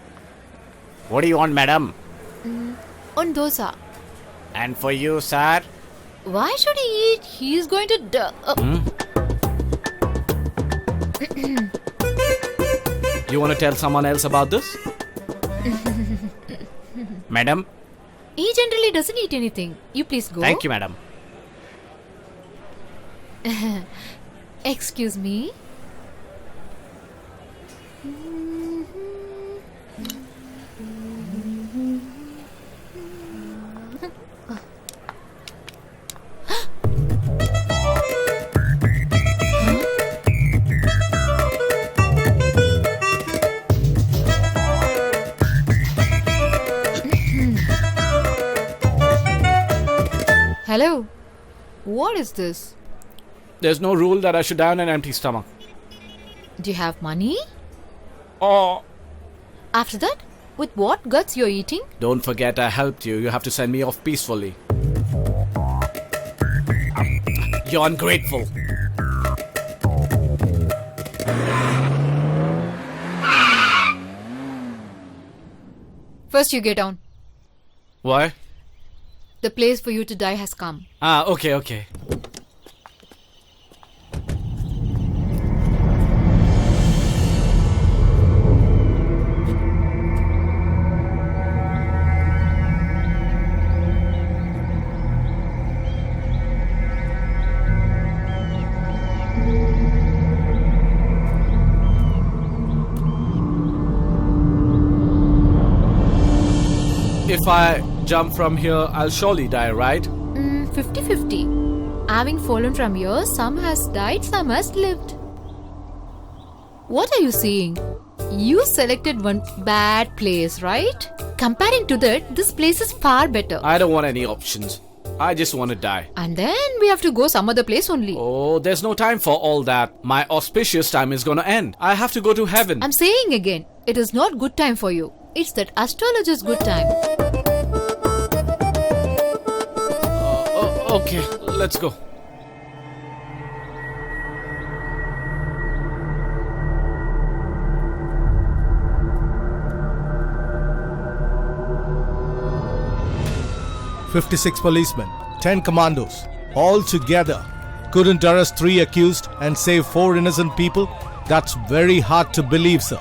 S3: What do you want, madam?
S10: On dosa.
S3: And for you, sir?
S10: Why should he eat? He's going to die.
S3: You want to tell someone else about this? Madam?
S10: He generally doesn't eat anything. You please go.
S3: Thank you, madam.
S10: Excuse me. Hello. What is this?
S3: There's no rule that I should die on an empty stomach.
S10: Do you have money?
S3: Oh.
S10: After that, with what guts you're eating?
S3: Don't forget I helped you. You have to send me off peacefully. You're ungrateful.
S10: First you get down.
S3: Why?
S10: The place for you to die has come.
S3: Okay. If I jump from here, I'll surely die, right?
S10: 50-50. Having fallen from here, some has died, some has lived. What are you saying? You selected one bad place, right? Comparing to that, this place is far better.
S3: I don't want any options. I just want to die.
S10: And then we have to go some other place only.
S3: Oh, there's no time for all that. My auspicious time is gonna end. I have to go to heaven.
S10: I'm saying again, it is not good time for you. It's that astrologer's good time.
S3: Okay, let's go.
S8: "56 policemen, 10 commandos, all together. Couldn't arrest 3 accused and save 4 innocent people? That's very hard to believe, sir."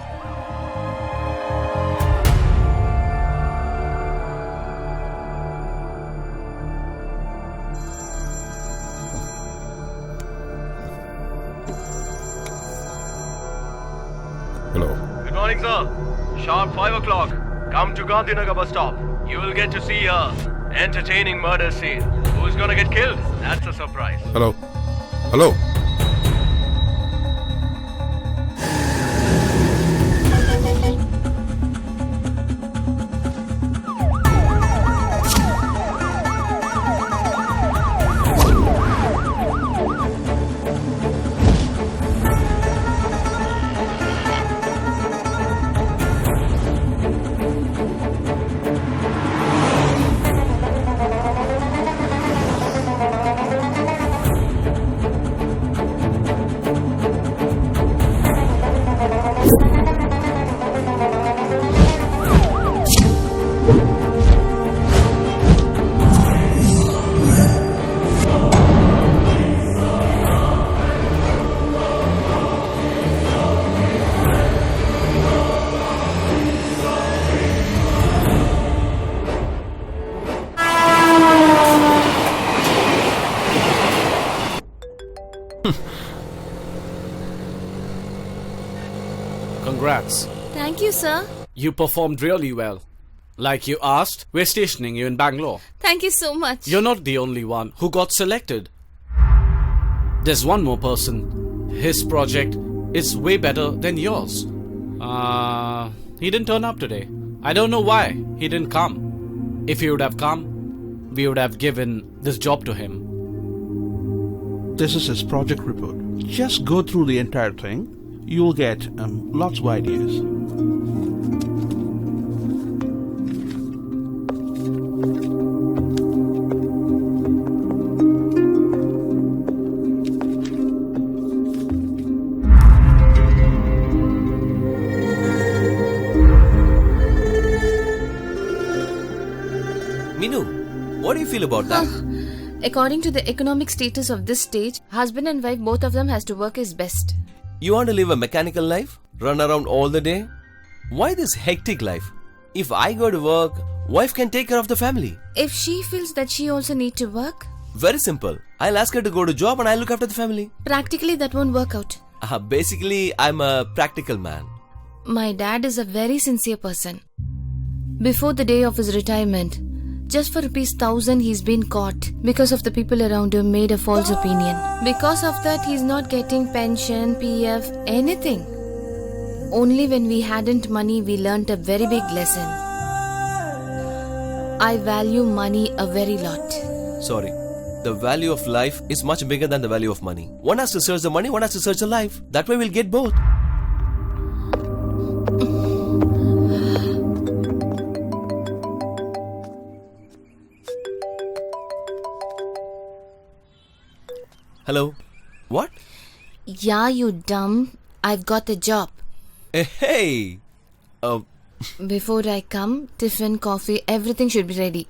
S9: Hello.
S1: Good morning, sir. Sharp 5 o'clock. Come to Gandhinagar bus stop. You will get to see a entertaining murder scene. Who's gonna get killed? That's a surprise.
S9: Hello. Hello.
S3: Congrats.
S4: Thank you, sir.
S3: You performed really well. Like you asked, we're stationing you in Bangalore.
S4: Thank you so much.
S3: You're not the only one who got selected. There's one more person. His project is way better than yours. He didn't turn up today. I don't know why he didn't come. If he would have come, we would have given this job to him.
S7: This is his project report. Just go through the entire thing. You'll get lots of ideas.
S6: Minu, what do you feel about that?
S4: According to the economic status of this stage, husband and wife, both of them has to work his best.
S6: You want to live a mechanical life? Run around all the day? Why this hectic life? If I go to work, wife can take care of the family.
S4: If she feels that she also need to work,
S6: Very simple. I'll ask her to go to job and I'll look after the family.
S4: practically that won't work out.
S6: Basically, I'm a practical man.
S4: My dad is a very sincere person. Before the day of his retirement, just for ₹1,000 he's been caught because of the people around him made a false opinion. Because of that he's not getting pension, PF, anything. Only when we hadn't money we learnt a very big lesson. I value money a very lot.
S6: Sorry. The value of life is much bigger than the value of money. One has to search the money, one has to search the life. That way we'll get both. Hello? What?
S4: Yeah, you dumb. I've got a job.
S6: Hey!
S4: Before I come, tiffin, coffee, everything should be ready.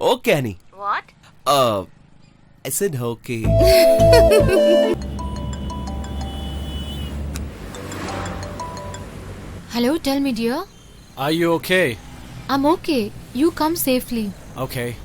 S6: Okay, Annie.
S4: What?
S6: I said okay.
S10: Hello, tell me, dear.
S3: Are you okay?
S10: I'm okay. You come safely.
S3: Okay.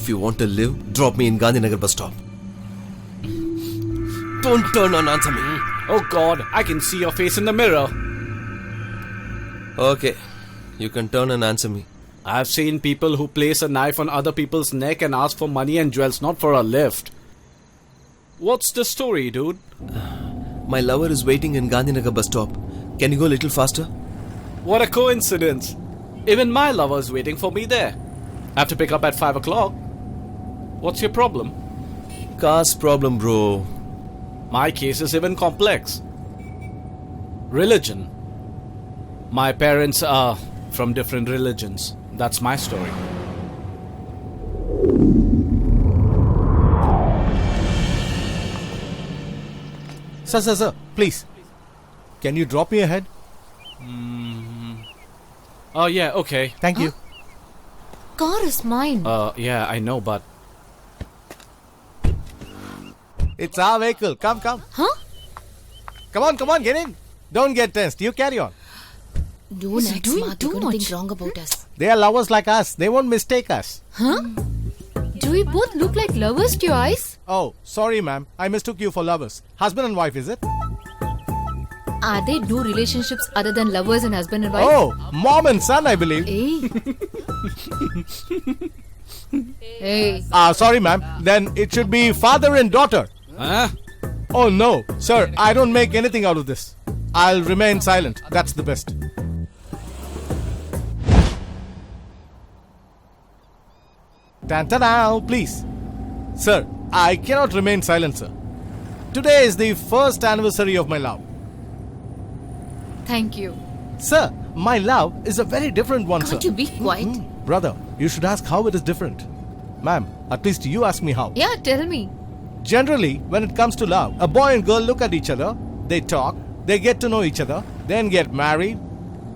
S6: If you want to live, drop me in Gandhinagar bus stop. Don't turn and answer me.
S3: Oh God, I can see your face in the mirror.
S6: Okay, you can turn and answer me.
S3: I've seen people who place a knife on other people's neck and ask for money and jewels, not for a lift. What's the story, dude?
S6: My lover is waiting in Gandhinagar bus stop. Can you go a little faster?
S3: What a coincidence. Even my lover's waiting for me there. I have to pick up at 5 o'clock. What's your problem?
S6: Car's problem, bro.
S3: My case is even complex. Religion. My parents are from different religions. That's my story.
S8: Sir, please. Can you drop me ahead?
S3: Oh yeah, okay.
S8: Thank you.
S10: Car is mine.
S3: Yeah, I know, but...
S8: It's our vehicle. Come.
S10: Huh?
S8: Come on, get in. Don't get tensed. You carry on.
S4: Don't act
S10: doing
S4: smart.
S10: too
S4: You're going to
S10: much.
S4: think wrong about us.
S8: They are lovers like us. They won't mistake us.
S10: Huh? Do we both look like lovers to your eyes?
S8: Oh, sorry, ma'am. I mistook you for lovers. Husband and wife, is it?
S10: Are there no relationships other than lovers and husband and wife?
S8: Oh, mom and son, I believe.
S10: Hey.
S8: Sorry, ma'am. Then it should be father and daughter.
S3: Huh?
S8: Oh, no. Sir, I don't make anything out of this. I'll remain silent. That's the best. Ta-da, please. Sir, I cannot remain silent, sir. Today is the first anniversary of my love.
S10: Thank you.
S8: Sir, my love is a very different one,
S4: Can't
S8: sir.
S4: you be quiet?
S8: Brother, you should ask how it is different. Ma'am, at least you ask me how.
S10: Yeah, tell me.
S8: Generally, when it comes to love, a boy and girl look at each other, they talk, they get to know each other, then get married,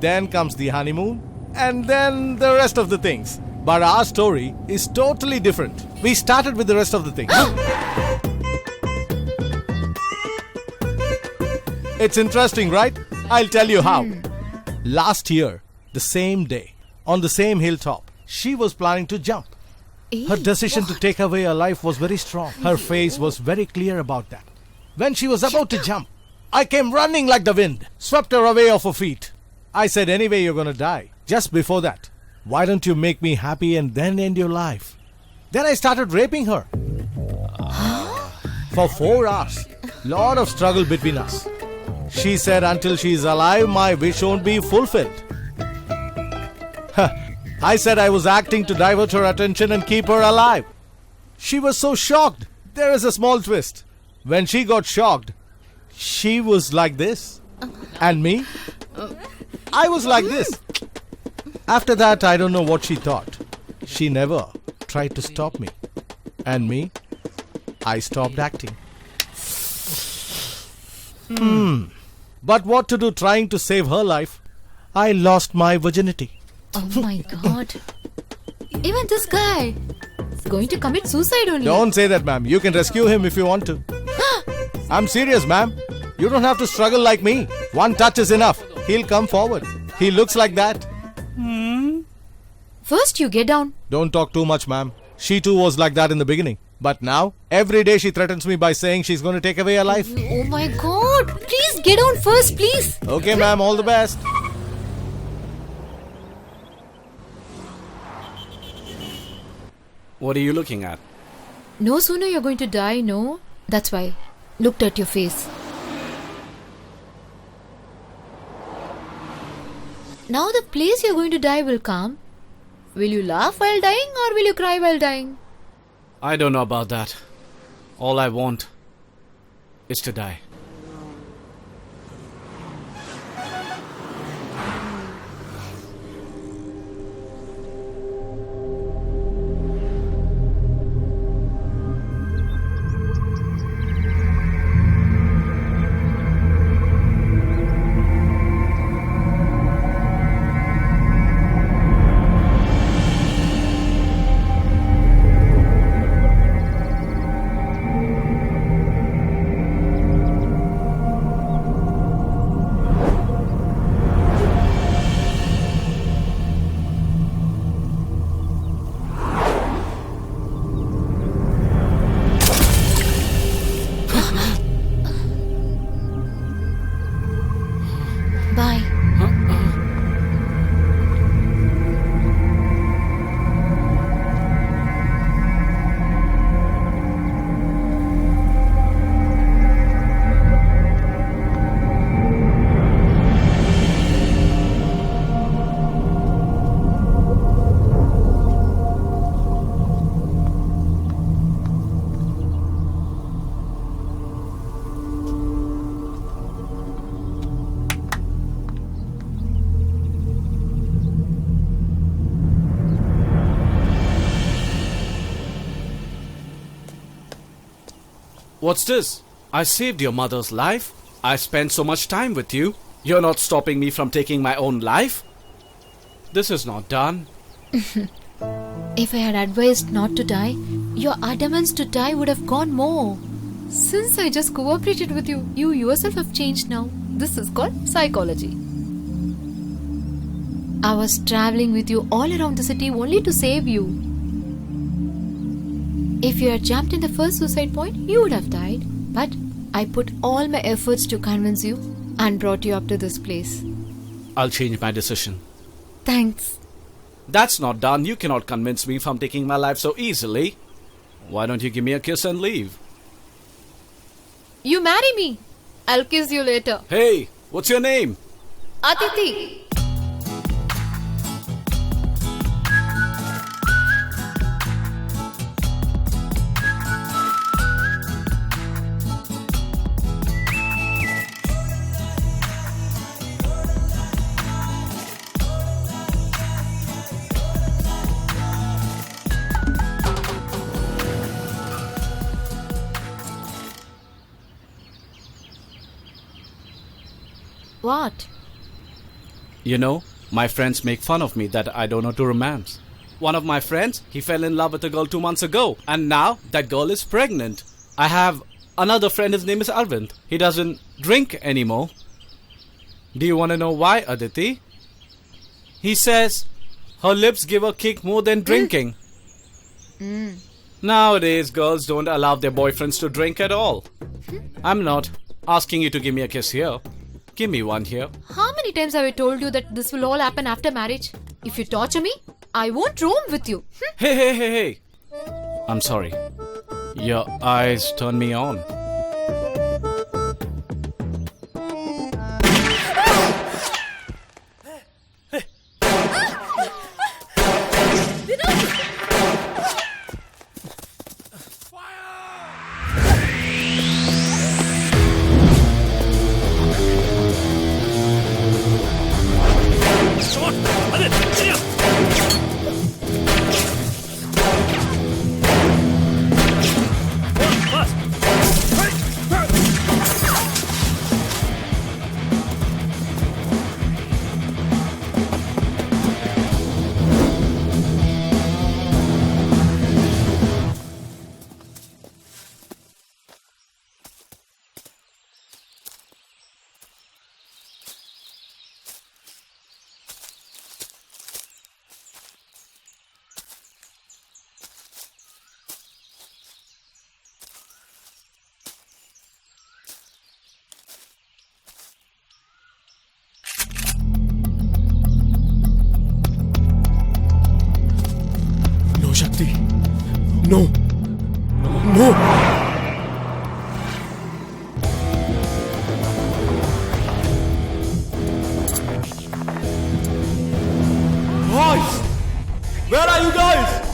S8: then comes the honeymoon, and then the rest of the things. But our story is totally different. We started with the rest of the things. It's interesting, right? I'll tell you how. Last year, the same day, on the same hilltop, she was planning to jump. Her decision to take away her life was very strong. Her face was very clear about that. When she was about to jump, I came running like the wind, swept her away off her feet. I said, anyway, you're gonna die. Just before that, why don't you make me happy and then end your life? Then I started raping her. For 4 hours. Lot of struggle between us. She said until she's alive, my wish won't be fulfilled. I said I was acting to divert her attention and keep her alive. She was so shocked. There is a small twist. When she got shocked, she was like this. And me? I was like this. After that, I don't know what she thought. She never tried to stop me. And me? I stopped acting. But what to do trying to save her life? I lost my virginity.
S10: Oh my God. Even this guy is going to commit suicide only.
S8: Don't say that, ma'am. You can rescue him if you want to. I'm serious, ma'am. You don't have to struggle like me. One touch is enough. He'll come forward. He looks like that.
S10: First you get down.
S8: Don't talk too much, ma'am. She too was like that in the beginning. But now, every day she threatens me by saying she's going to take away her life.
S10: Oh my God. Please get down first, please.
S8: Okay, ma'am. All the best.
S3: What are you looking at?
S10: No sooner you're going to die, no? That's why. Looked at your face. Now the place you're going to die will come. Will you laugh while dying or will you cry while dying?
S3: I don't know about that. All I want is to die.
S4: Bye.
S3: What's this? I saved your mother's life. I spent so much time with you. You're not stopping me from taking my own life. This is not done.
S10: If I had advised not to die, your adamance to die would have gone more. Since I just cooperated with you, you yourself have changed now. This is called psychology. I was traveling with you all around the city only to save you. If you had jumped in the first suicide point, you would have died. But I put all my efforts to convince you and brought you up to this place.
S3: I'll change my decision.
S10: Thanks.
S3: That's not done. You cannot convince me from taking my life so easily. Why don't you give me a kiss and leave?
S10: You marry me. I'll kiss you later.
S3: Hey, what's your name?
S10: Aditi. What?
S3: You know, my friends make fun of me that I don't know to romance. One of my friends, he fell in love with a girl 2 months ago, and now that girl is pregnant. I have another friend, his name is Arun. He doesn't drink anymore. Do you want to know why, Aditi? He says her lips give a kick more than drinking. Nowadays, girls don't allow their boyfriends to drink at all. I'm not asking you to give me a kiss here. Give me one here.
S10: How many times have I told you that this will all happen after marriage? If you torture me, I won't roam with you.
S3: Hey. I'm sorry. Your eyes turn me on.
S1: Shakti. No.
S3: Boys! Where are you guys?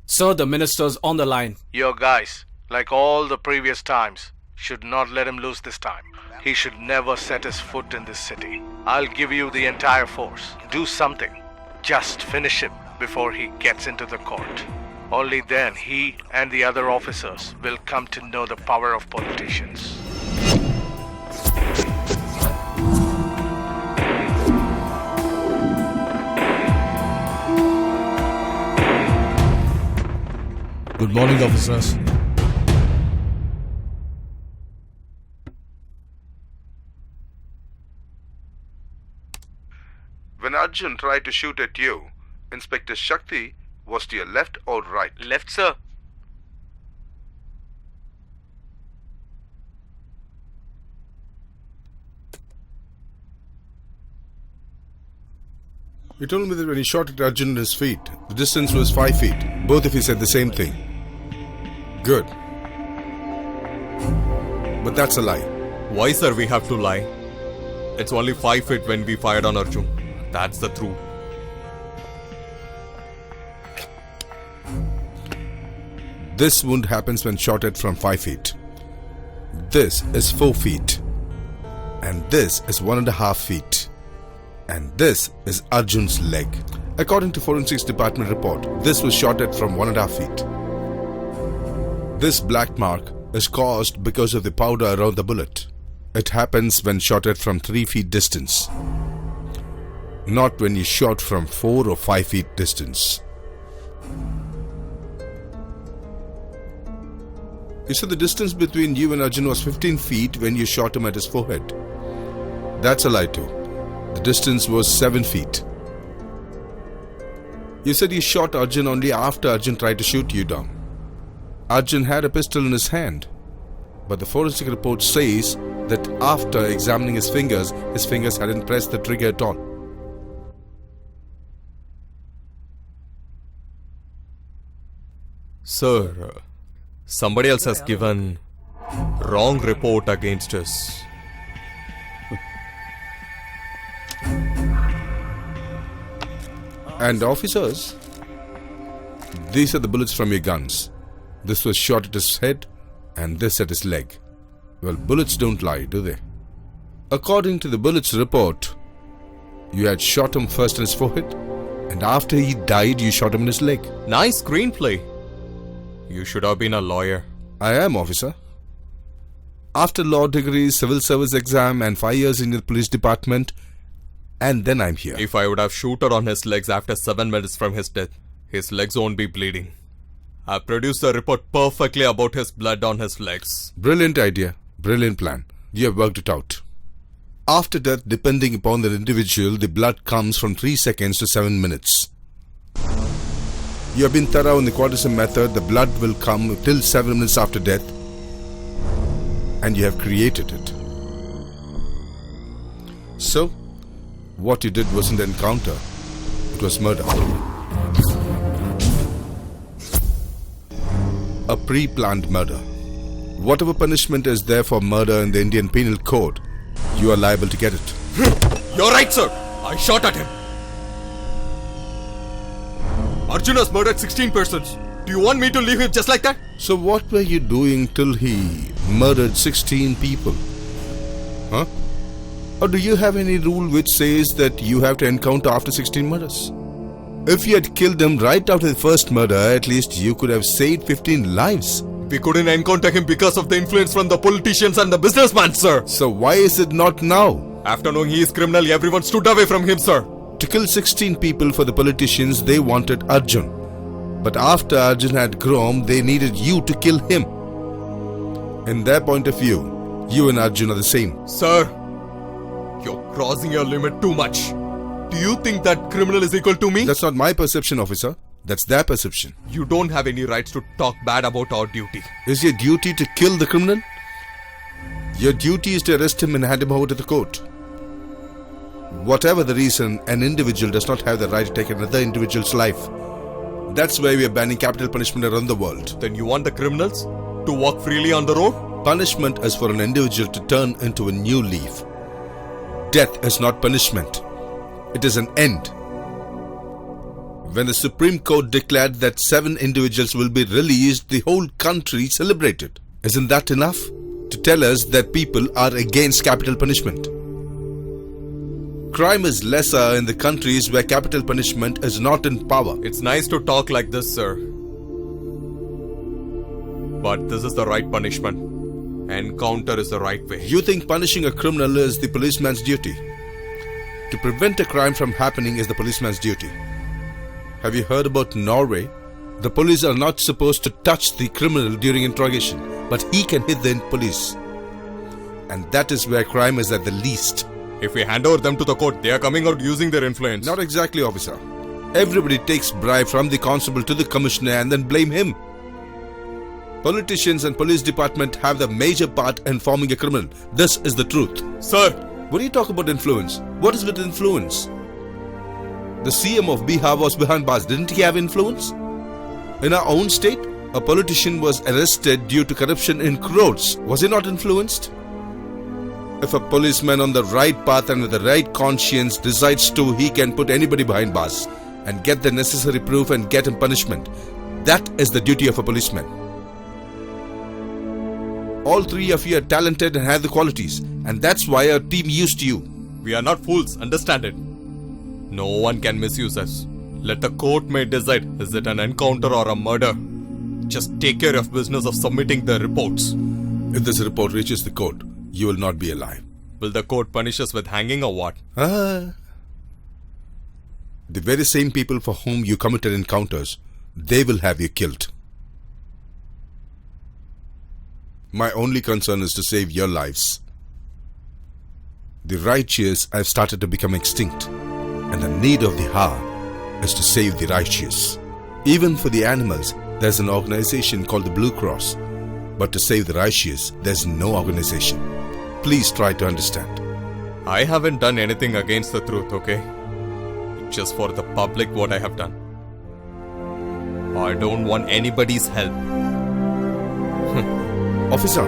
S3: Sir, the minister's on the line.
S8: Your guys, like all the previous times, should not let him lose this time. He should never set his foot in this city. I'll give you the entire force. Do something. Just finish him before he gets into the court. Only then he and the other officers will come to know the power of politicians. Good morning, officers.
S12: When Arjun tried to shoot at you, Inspector Shakti was to your left or right?
S1: Left, sir.
S12: You told me that when he shot at Arjun in his feet, the distance was 5 feet. Both of you said the same thing. Good. But that's a lie.
S9: Why, sir, we have to lie? It's only 5 feet when we fired on Arjun. That's the truth.
S12: This wound happens when shot at from 5 feet. This is 4 feet. And this is 1.5 feet. And this is Arjun's leg. According to Forensics Department report, this was shot at from 1.5 feet. This black mark is caused because of the powder around the bullet. It happens when shot at from 3 feet distance. Not when you shot from 4 or 5 feet distance. You said the distance between you and Arjun was 15 feet when you shot him at his forehead. That's a lie too. The distance was 7 feet. You said you shot Arjun only after Arjun tried to shoot you down. Arjun had a pistol in his hand. But the forensic report says that after examining his fingers hadn't pressed the trigger at all.
S9: Sir, somebody else has given wrong report against us.
S12: And officers, these are the bullets from your guns. This was shot at his head and this at his leg. Well, bullets don't lie, do they? According to the bullets report, you had shot him first in his forehead and after he died you shot him in his leg.
S9: Nice screenplay. You should have been a lawyer.
S12: I am, officer. After law degree, civil service exam and 5 years in the police department, and then I'm here.
S9: If I would have shooter on his legs after 7 minutes from his death, his legs won't be bleeding. I produced a report perfectly about his blood on his legs.
S12: Brilliant idea. Brilliant plan. You have worked it out. After death, depending upon the individual, the blood comes from 3 seconds to 7 minutes. You have been thorough in the quadrism method. The blood will come till 7 minutes after death. And you have created it. So, what you did wasn't an encounter. It was murder. A pre-planned murder. Whatever punishment is there for murder in the Indian Penal Code, you are liable to get it.
S9: You're right, sir. I shot at him. Arjun has murdered 16 persons. Do you want me to leave him just like that?
S12: So what were you doing till he murdered 16 people? Huh? Or do you have any rule which says that you have to encounter after 16 murders? If you had killed him right after the first murder, at least you could have saved 15 lives.
S9: We couldn't encounter him because of the influence from the politicians and the businessmen, sir.
S12: So why is it not now?
S9: After knowing he is criminal, everyone stood away from him, sir.
S12: To kill 16 people for the politicians, they wanted Arjun. But after Arjun had grown, they needed you to kill him. In their point of view, you and Arjun are the same.
S9: Sir, you're crossing your limit too much. Do you think that criminal is equal to me?
S12: That's not my perception, officer. That's their perception.
S9: You don't have any rights to talk bad about our duty.
S12: Is your duty to kill the criminal? Your duty is to arrest him and hand him over to the court. Whatever the reason, an individual does not have the right to take another individual's life. That's why we are banning capital punishment around the world.
S9: Then you want the criminals to walk freely on the road?
S12: Punishment is for an individual to turn into a new leaf. Death is not punishment. It is an end. When the Supreme Court declared that 7 individuals will be released, the whole country celebrated. Isn't that enough to tell us that people are against capital punishment? Crime is lesser in the countries where capital punishment is not in power.
S9: It's nice to talk like this, sir. But this is the right punishment. Encounter is the right way.
S12: You think punishing a criminal is the policeman's duty? To prevent a crime from happening is the policeman's duty. Have you heard about Norway? The police are not supposed to touch the criminal during interrogation, but he can hit the police. And that is where crime is at the least.
S9: If we hand over them to the court, they are coming out using their influence.
S12: Not exactly, officer. Everybody takes bribe from the constable to the commissioner and then blame him. Politicians and police department have the major part in forming a criminal. This is the truth.
S9: Sir!
S12: What do you talk about influence? What is with influence? The CM of Bihar was behind bars. Didn't he have influence? In our own state, a politician was arrested due to corruption in crores. Was he not influenced? If a policeman on the right path and with the right conscience decides to, he can put anybody behind bars and get the necessary proof and get him punishment. That is the duty of a policeman. All three of you are talented and have the qualities, and that's why our team used you.
S9: We are not fools, understand it. No one can misuse us. Let the court may decide, is it an encounter or a murder? Just take care of business of submitting the reports.
S12: If this report reaches the court, you will not be alive.
S9: Will the court punish us with hanging or what?
S12: The very same people for whom you committed encounters, they will have you killed. My only concern is to save your lives. The righteous have started to become extinct, and the need of the hour is to save the righteous. Even for the animals, there's an organization called the Blue Cross. But to save the righteous, there's no organization. Please try to understand.
S9: I haven't done anything against the truth, okay? Just for the public what I have done. I don't want anybody's help.
S12: Officer.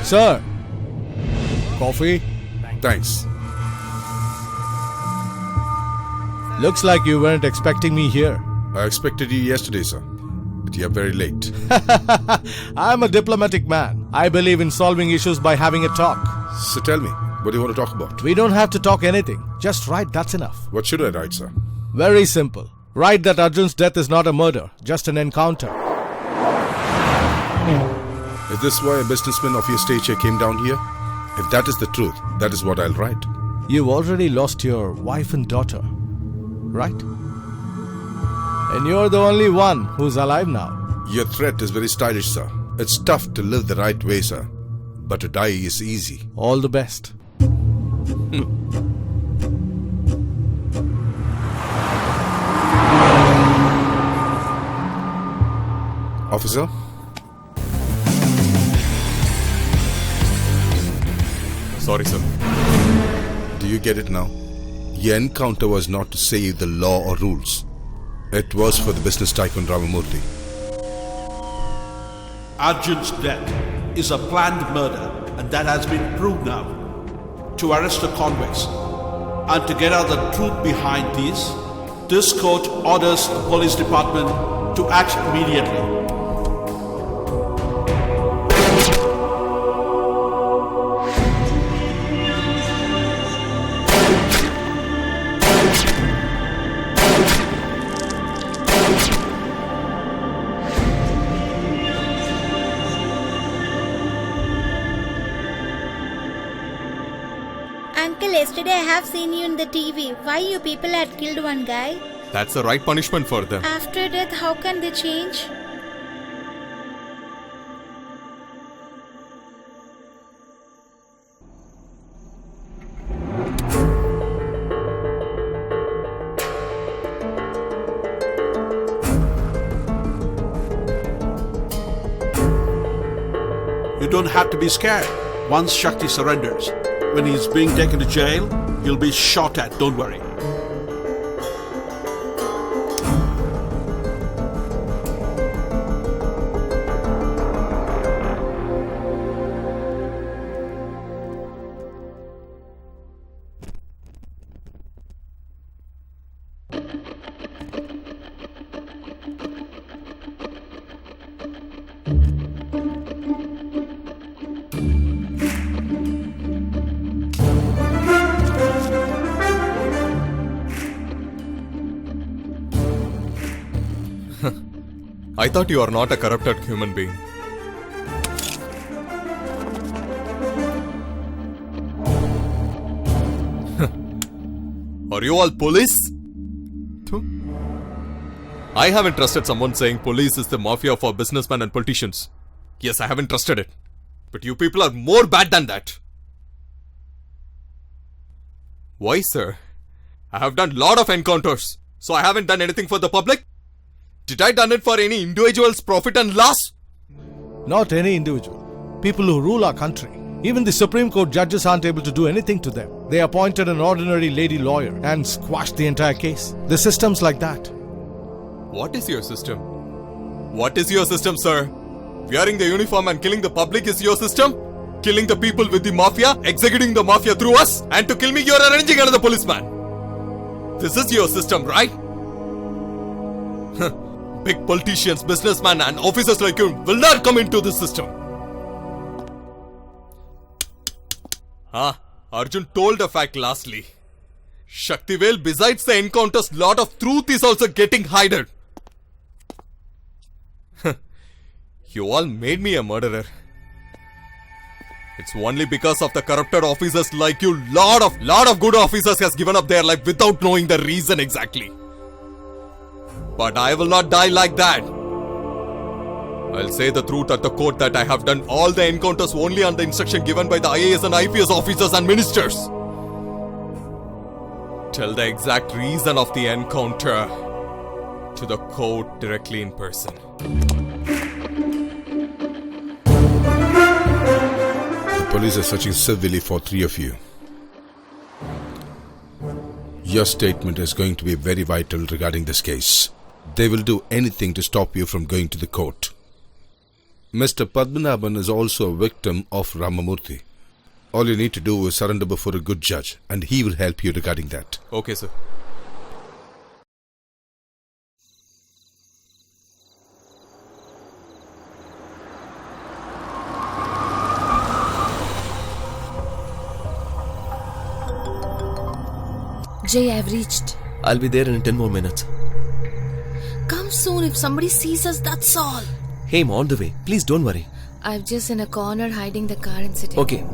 S8: Sir. Coffee?
S12: Thanks.
S8: Looks like you weren't expecting me here.
S12: I expected you yesterday, sir. But you are very late.
S8: I'm a diplomatic man. I believe in solving issues by having a talk.
S12: So tell me, what do you want to talk about?
S8: We don't have to talk anything. Just write, that's enough.
S12: What should I write, sir?
S8: Very simple. Write that Arjun's death is not a murder, just an encounter.
S12: Is this why a businessman of your stature came down here? If that is the truth, that is what I'll write.
S8: You've already lost your wife and daughter, right? And you're the only one who's alive now.
S12: Your threat is very stylish, sir. It's tough to live the right way, sir. But to die is easy.
S8: All the best.
S12: Officer?
S9: Sorry, sir.
S12: Do you get it now? Your encounter was not to save the law or rules. It was for the business tycoon Ramamurthy.
S7: Arjun's death is a planned murder, and that has been proved now. To arrest the convicts and to get out the truth behind this court orders the police department to act immediately.
S2: Uncle, yesterday I have seen you in the TV. Why you people had killed one guy?
S9: That's the right punishment for them.
S2: After death, how can they change?
S7: You don't have to be scared. Once Shakti surrenders, when he's being taken to jail, he'll be shot at, don't worry.
S9: I thought you are not a corrupted human being. Are you all police? I haven't trusted someone saying police is the mafia for businessmen and politicians. Yes, I haven't trusted it. But you people are more bad than that. Why, sir? I have done lot of encounters, so I haven't done anything for the public? Did I done it for any individual's profit and loss?
S8: Not any individual. People who rule our country. Even the Supreme Court judges aren't able to do anything to them. They appointed an ordinary lady lawyer and squashed the entire case. The system's like that.
S9: What is your system? What is your system, sir? Wearing the uniform and killing the public is your system? Killing the people with the mafia, executing the mafia through us, and to kill me you're arranging another policeman. This is your system, right? Big politicians, businessmen and officers like you will not come into this system. Arjun told a fact lastly. Shaktivel, besides the encounters, lot of truth is also getting hidden. You all made me a murderer. It's only because of the corrupted officers like you. Lot of good officers has given up their life without knowing the reason exactly. But I will not die like that. I'll say the truth at the court that I have done all the encounters only on the instruction given by the IAS and IPS officers and ministers. Tell the exact reason of the encounter to the court directly in person.
S12: The police are searching civilly for 3 of you. Your statement is going to be very vital regarding this case. They will do anything to stop you from going to the court. Mr. Padmanabhan is also a victim of Ramamurthy. All you need to do is surrender before a good judge, and he will help you regarding that.
S9: Okay, sir.
S4: Jay, I've reached.
S6: I'll be there in 10 more minutes.
S4: Come soon. If somebody sees us, that's all.
S6: Hey, I'm on the way. Please don't worry.
S4: I'm just in a corner hiding the car and sitting.
S6: Okay.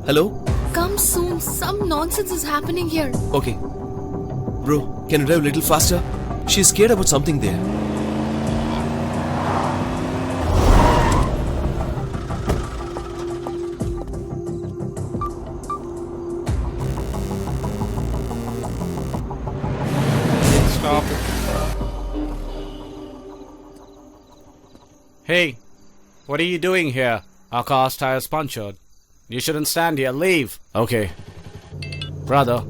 S6: Hello?
S4: Come soon. Some nonsense is happening here.
S6: Okay. Bro, can you drive a little faster? She's scared about something there.
S3: Stop. Hey, what are you doing here? Our car's tire's punctured. You shouldn't stand here. Leave. Okay. Brother,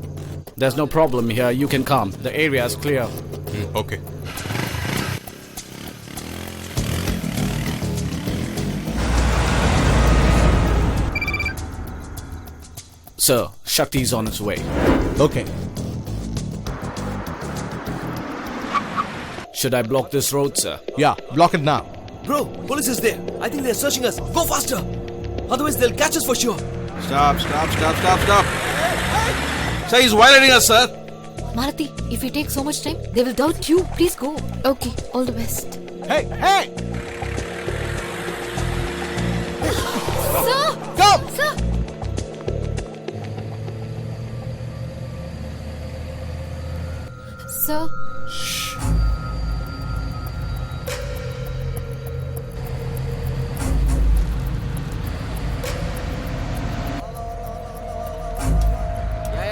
S3: there's no problem here. You can come. The area is clear.
S9: Okay.
S3: Sir, Shakti's on its way.
S8: Okay.
S3: Should I block this road, sir?
S8: Yeah, block it now.
S6: Bro, police is there. I think they're searching us. Go faster. Otherwise, they'll catch us for sure.
S7: Stop. Sir, he's violating us, sir.
S10: Marathi, if you take so much time, they will doubt you. Please go.
S4: Okay, all the best.
S8: Hey!
S10: Sir!
S8: Come!
S10: Sir! Sir?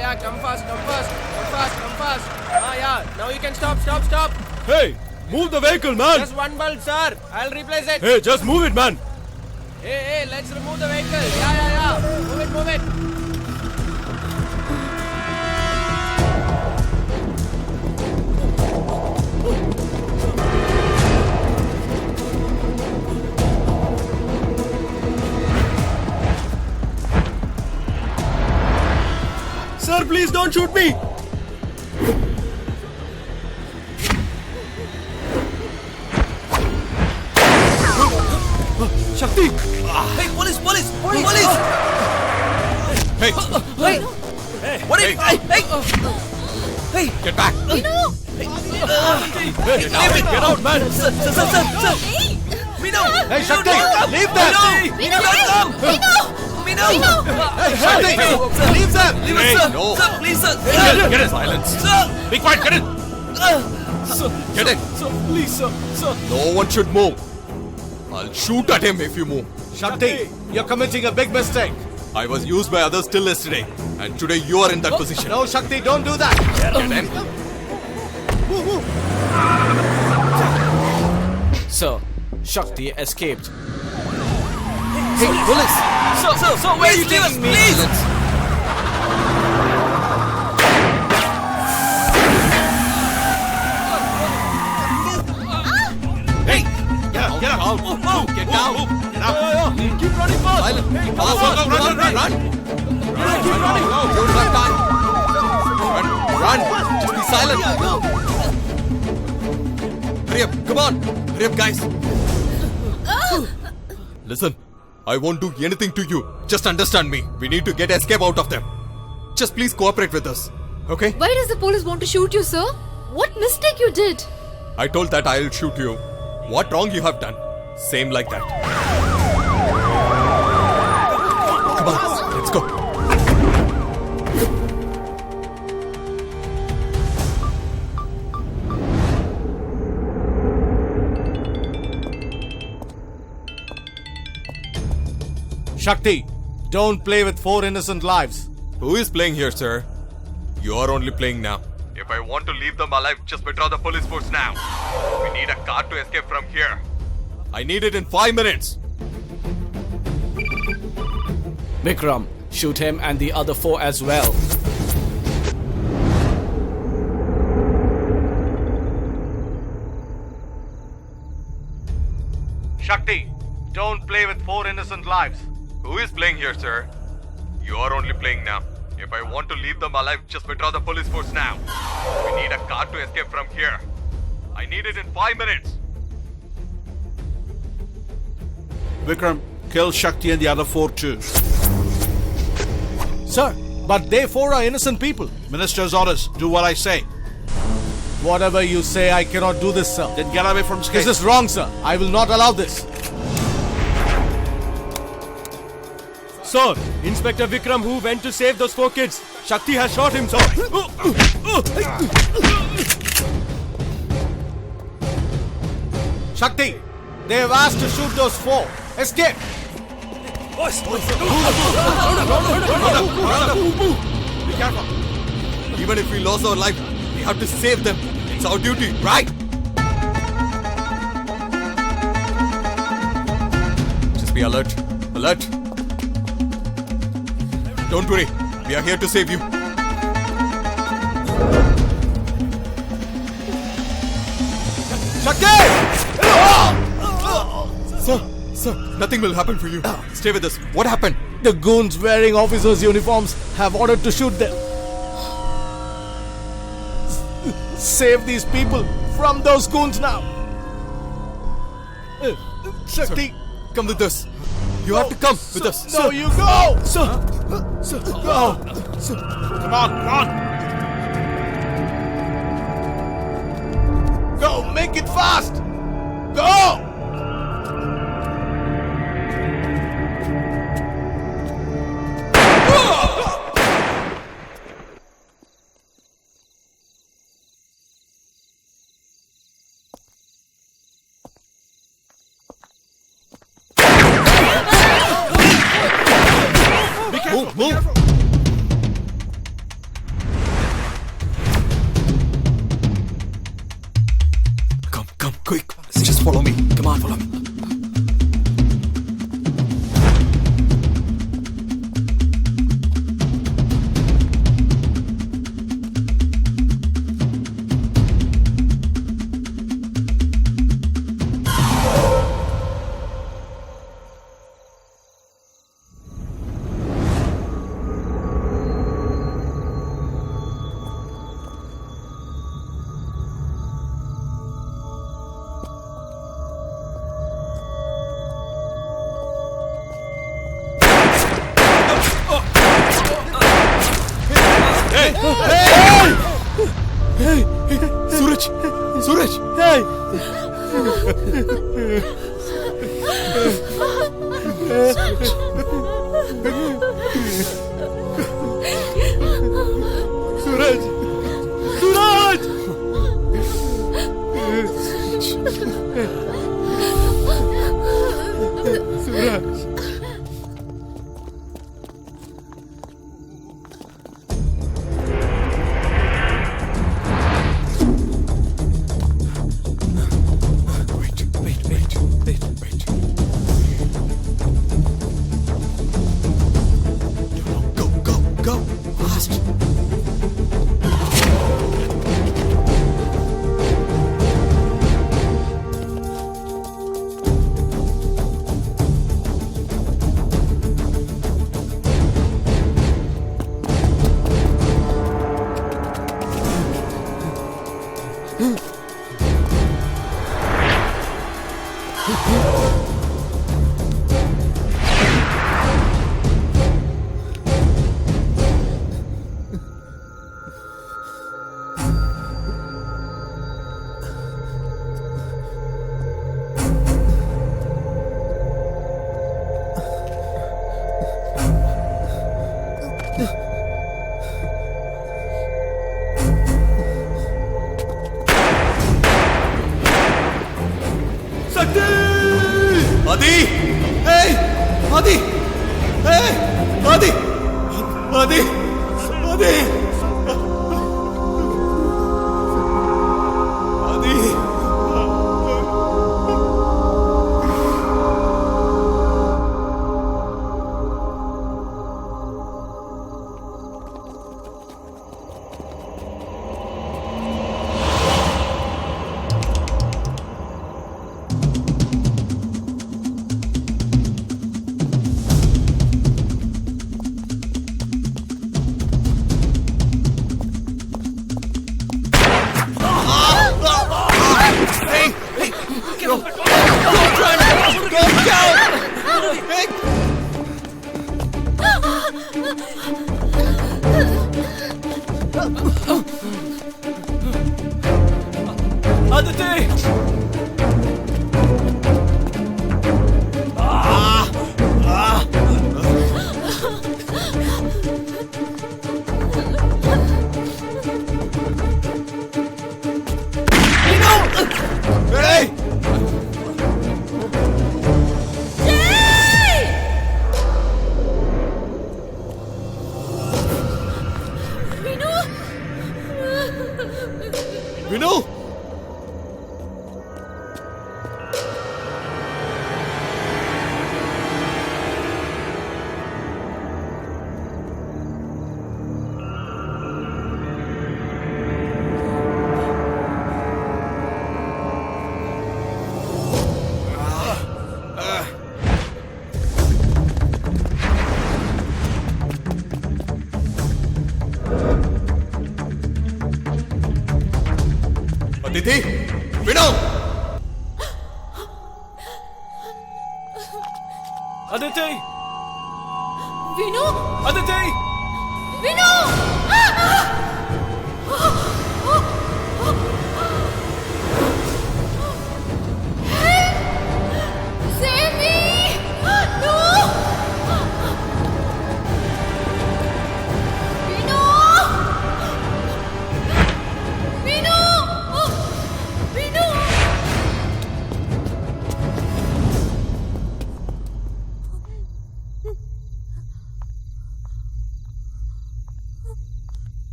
S1: Yeah, come fast. Yeah, now you can stop.
S3: Hey, move the vehicle, man!
S1: Just one bulb, sir. I'll replace it.
S3: Hey, just move it, man!
S1: Hey, let's remove the vehicle. Yeah. Move it. don't shoot me!
S6: Shakti! Hey, police! Hey! What is... Hey! Get back!
S5: No!
S6: Get out, man! Sir! Mino!
S8: Hey, Shakti! Leave them!
S5: Mino!
S8: Hey, Shakti! Leave them!
S6: Leave us, sir!
S9: no.
S6: Sir, please, sir!
S9: Get in! Silence!
S6: Sir!
S9: Be quiet, get in! Get in!
S3: Sir, please, sir.
S9: No one should move. I'll shoot at him if you move.
S8: Shakti, you're committing a big mistake.
S9: I was used by others till yesterday, and today you are in that position.
S8: No, Shakti, don't do that.
S9: Get in.
S3: Sir, Shakti escaped.
S6: Hey, police! Sir, where are you taking me? Please!
S7: Hey! Get up!
S9: Get down!
S7: Get down!
S6: Keep running fast!
S9: Silent!
S6: Hey,
S9: Run!
S6: keep running!
S9: Don't run back! Run! Just be silent! Hurry up! Come on! Hurry up, guys! Listen, I won't do anything to you. Just understand me. We need to get escape out of them. Just please cooperate with us. Okay?
S10: Why does the police want to shoot you, sir? What mistake you did?
S9: I told that I'll shoot you. What wrong you have done? Same like that. Come on, let's go.
S8: Shakti, don't play with 4 innocent lives.
S9: Who is playing here, sir? You are only playing now. If I want to leave them alive, just withdraw the police force now. We need a car to escape from here. I need it in 5 minutes.
S3: Vikram, shoot him and the other 4 as well.
S8: Shakti, don't play with 4 innocent lives.
S9: Who is playing here, sir? You are only playing now. If I want to leave them alive, just withdraw the police force now. We need a car to escape from here. I need it in 5 minutes.
S7: Vikram, kill Shakti and the other 4 too.
S8: Sir, but they 4 are innocent people.
S7: Minister's orders. Do what I say.
S8: Whatever you say, I cannot do this, sir.
S7: Then get away from
S8: This
S7: Skate.
S8: is wrong, sir. I will not allow this.
S1: Sir, Inspector Vikram who went to save those 4 kids. Shakti has shot him, sir.
S8: Shakti, they have asked to shoot those 4. Escape!
S9: Be careful. Even if we lost our life, we have to save them. It's our duty, right? Just be alert. Alert. Don't worry. We are here to save you.
S8: Shakti!
S9: Sir, nothing will happen for you. Stay with us. What happened?
S8: The goons wearing officers' uniforms have ordered to shoot them. Save these people from those goons now. Shakti,
S9: Come with us. You have to come with us.
S8: no, you go!
S7: Go! Come on, come on!
S8: Go, make it fast! Go!
S9: Move! Come, quick. Just follow me. Come on, follow me.
S3: Suraj! Suraj! Hey! Suraj! Suraj! Suraj!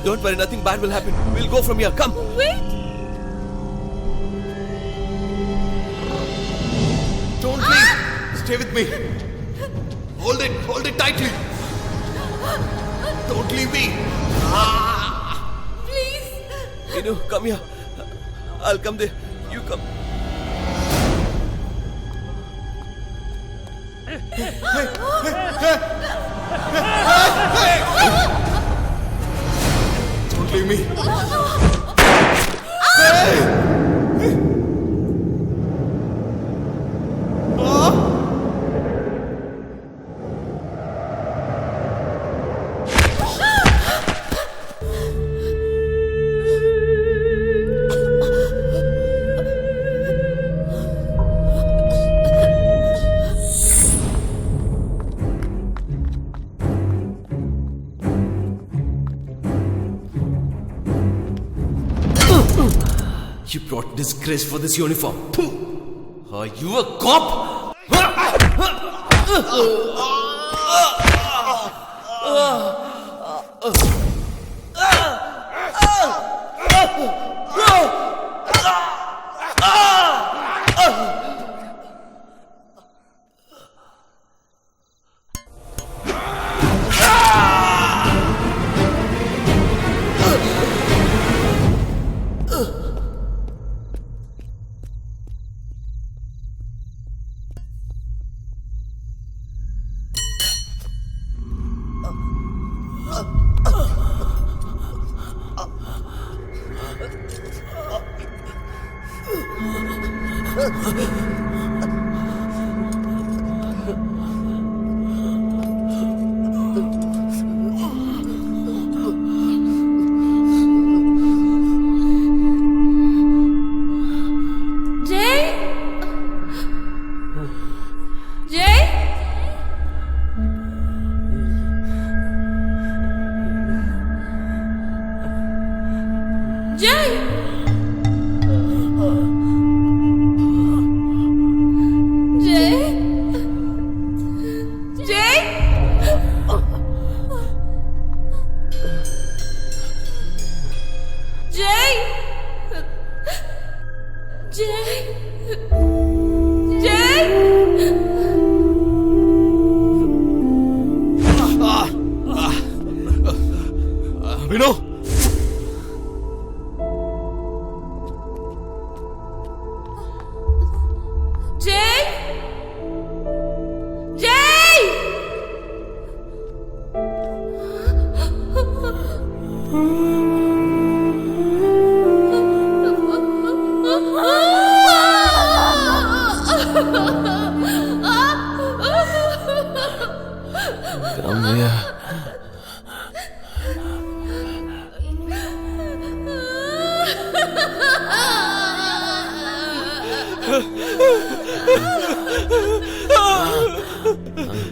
S6: Don't worry, nothing bad will happen. We'll go from here. Come.
S5: Wait.
S6: Don't leave. Stay with me. Hold it tightly. Don't leave me.
S5: Please.
S6: Come here. I'll come there. You come.
S9: Don't leave me.
S6: You brought disgrace for this uniform. Are you a cop?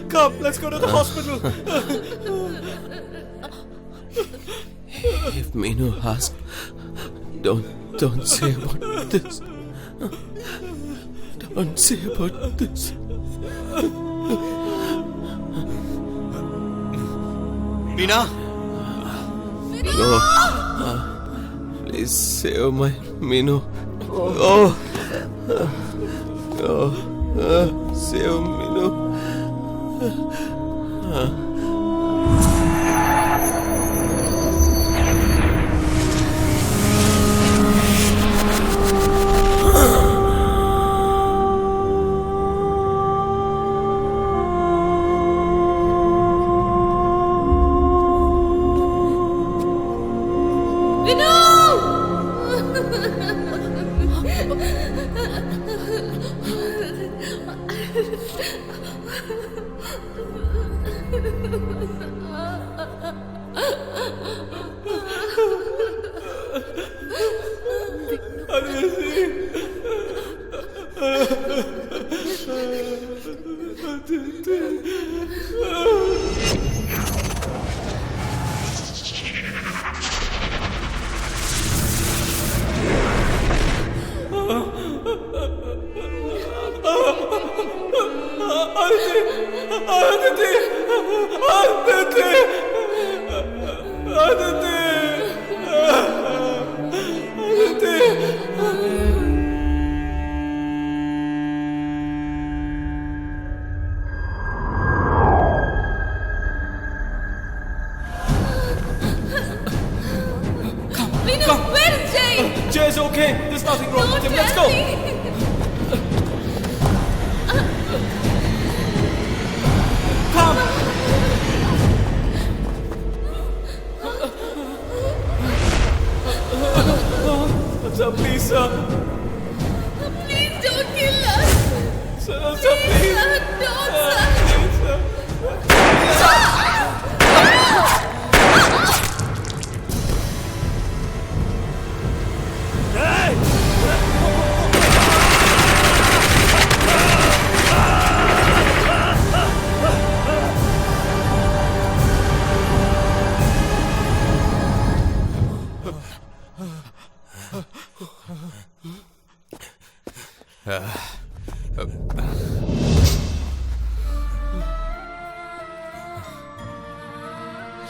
S3: Come, let's go to the hospital.
S6: If Meenu asks, don't say about this. Don't say about this.
S9: Meena?
S6: No. Please save my Meenu. Oh. Save Meenu.
S3: Jay's okay. There's nothing wrong with him. Let's go.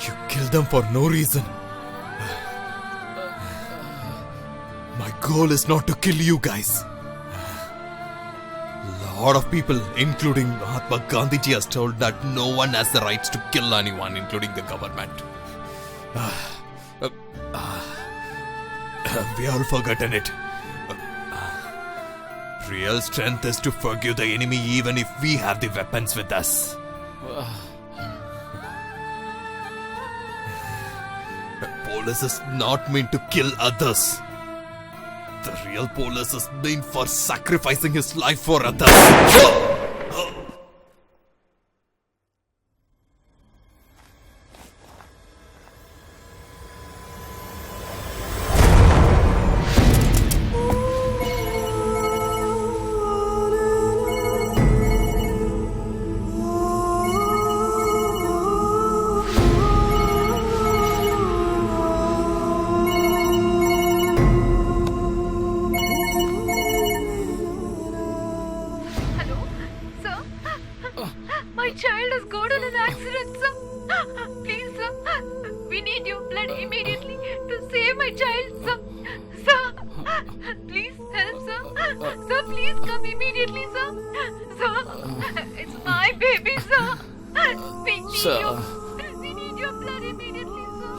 S9: You killed them for no reason. My goal is not to kill you guys. A lot of people, including Mahatma Gandhiji, has told that no one has the rights to kill anyone, including the government. We all forgotten it. Real strength is to forgive the enemy even if we have the weapons with us. Police is not meant to kill others. The real police is meant for sacrificing his life for others.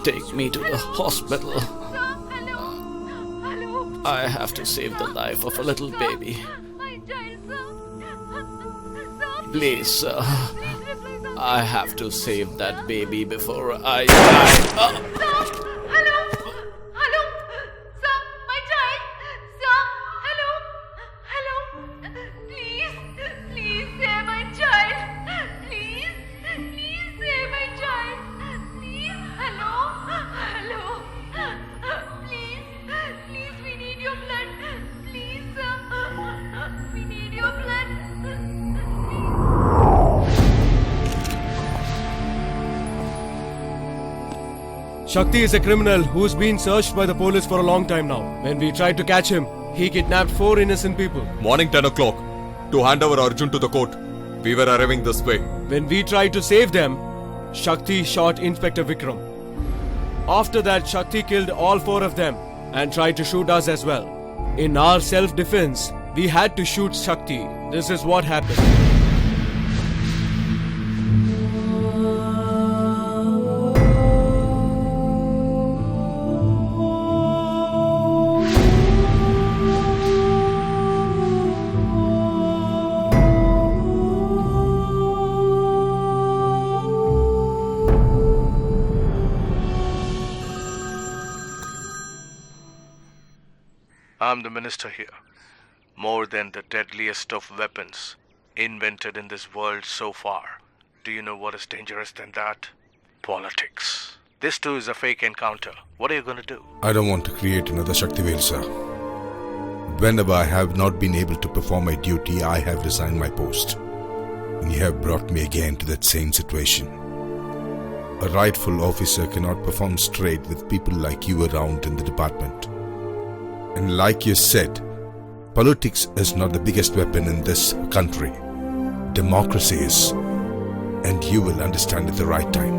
S3: Take me to the hospital. I have to save the life of a little baby. Please, sir. I have to save that baby before I die.
S1: Shakti is a criminal who's been searched by the police for a long time now. When we tried to catch him, he kidnapped 4 innocent people.
S9: Morning 10 o'clock. To hand over Arjun to the court. We were arriving this way.
S1: When we tried to save them, Shakti shot Inspector Vikram. After that, Shakti killed all 4 of them and tried to shoot us as well. In our self-defense, we had to shoot Shakti. This is what happened.
S8: I'm the minister here. More than the deadliest of weapons invented in this world so far. Do you know what is dangerous than that? Politics. This too is a fake encounter. What are you going to do?
S12: I don't want to create another Shaktivel, sir. Whenever I have not been able to perform my duty, I have resigned my post. And you have brought me again to that same situation. A rightful officer cannot perform straight with people like you around in the department. And like you said, politics is not the biggest weapon in this country. Democracy is. And you will understand at the right time.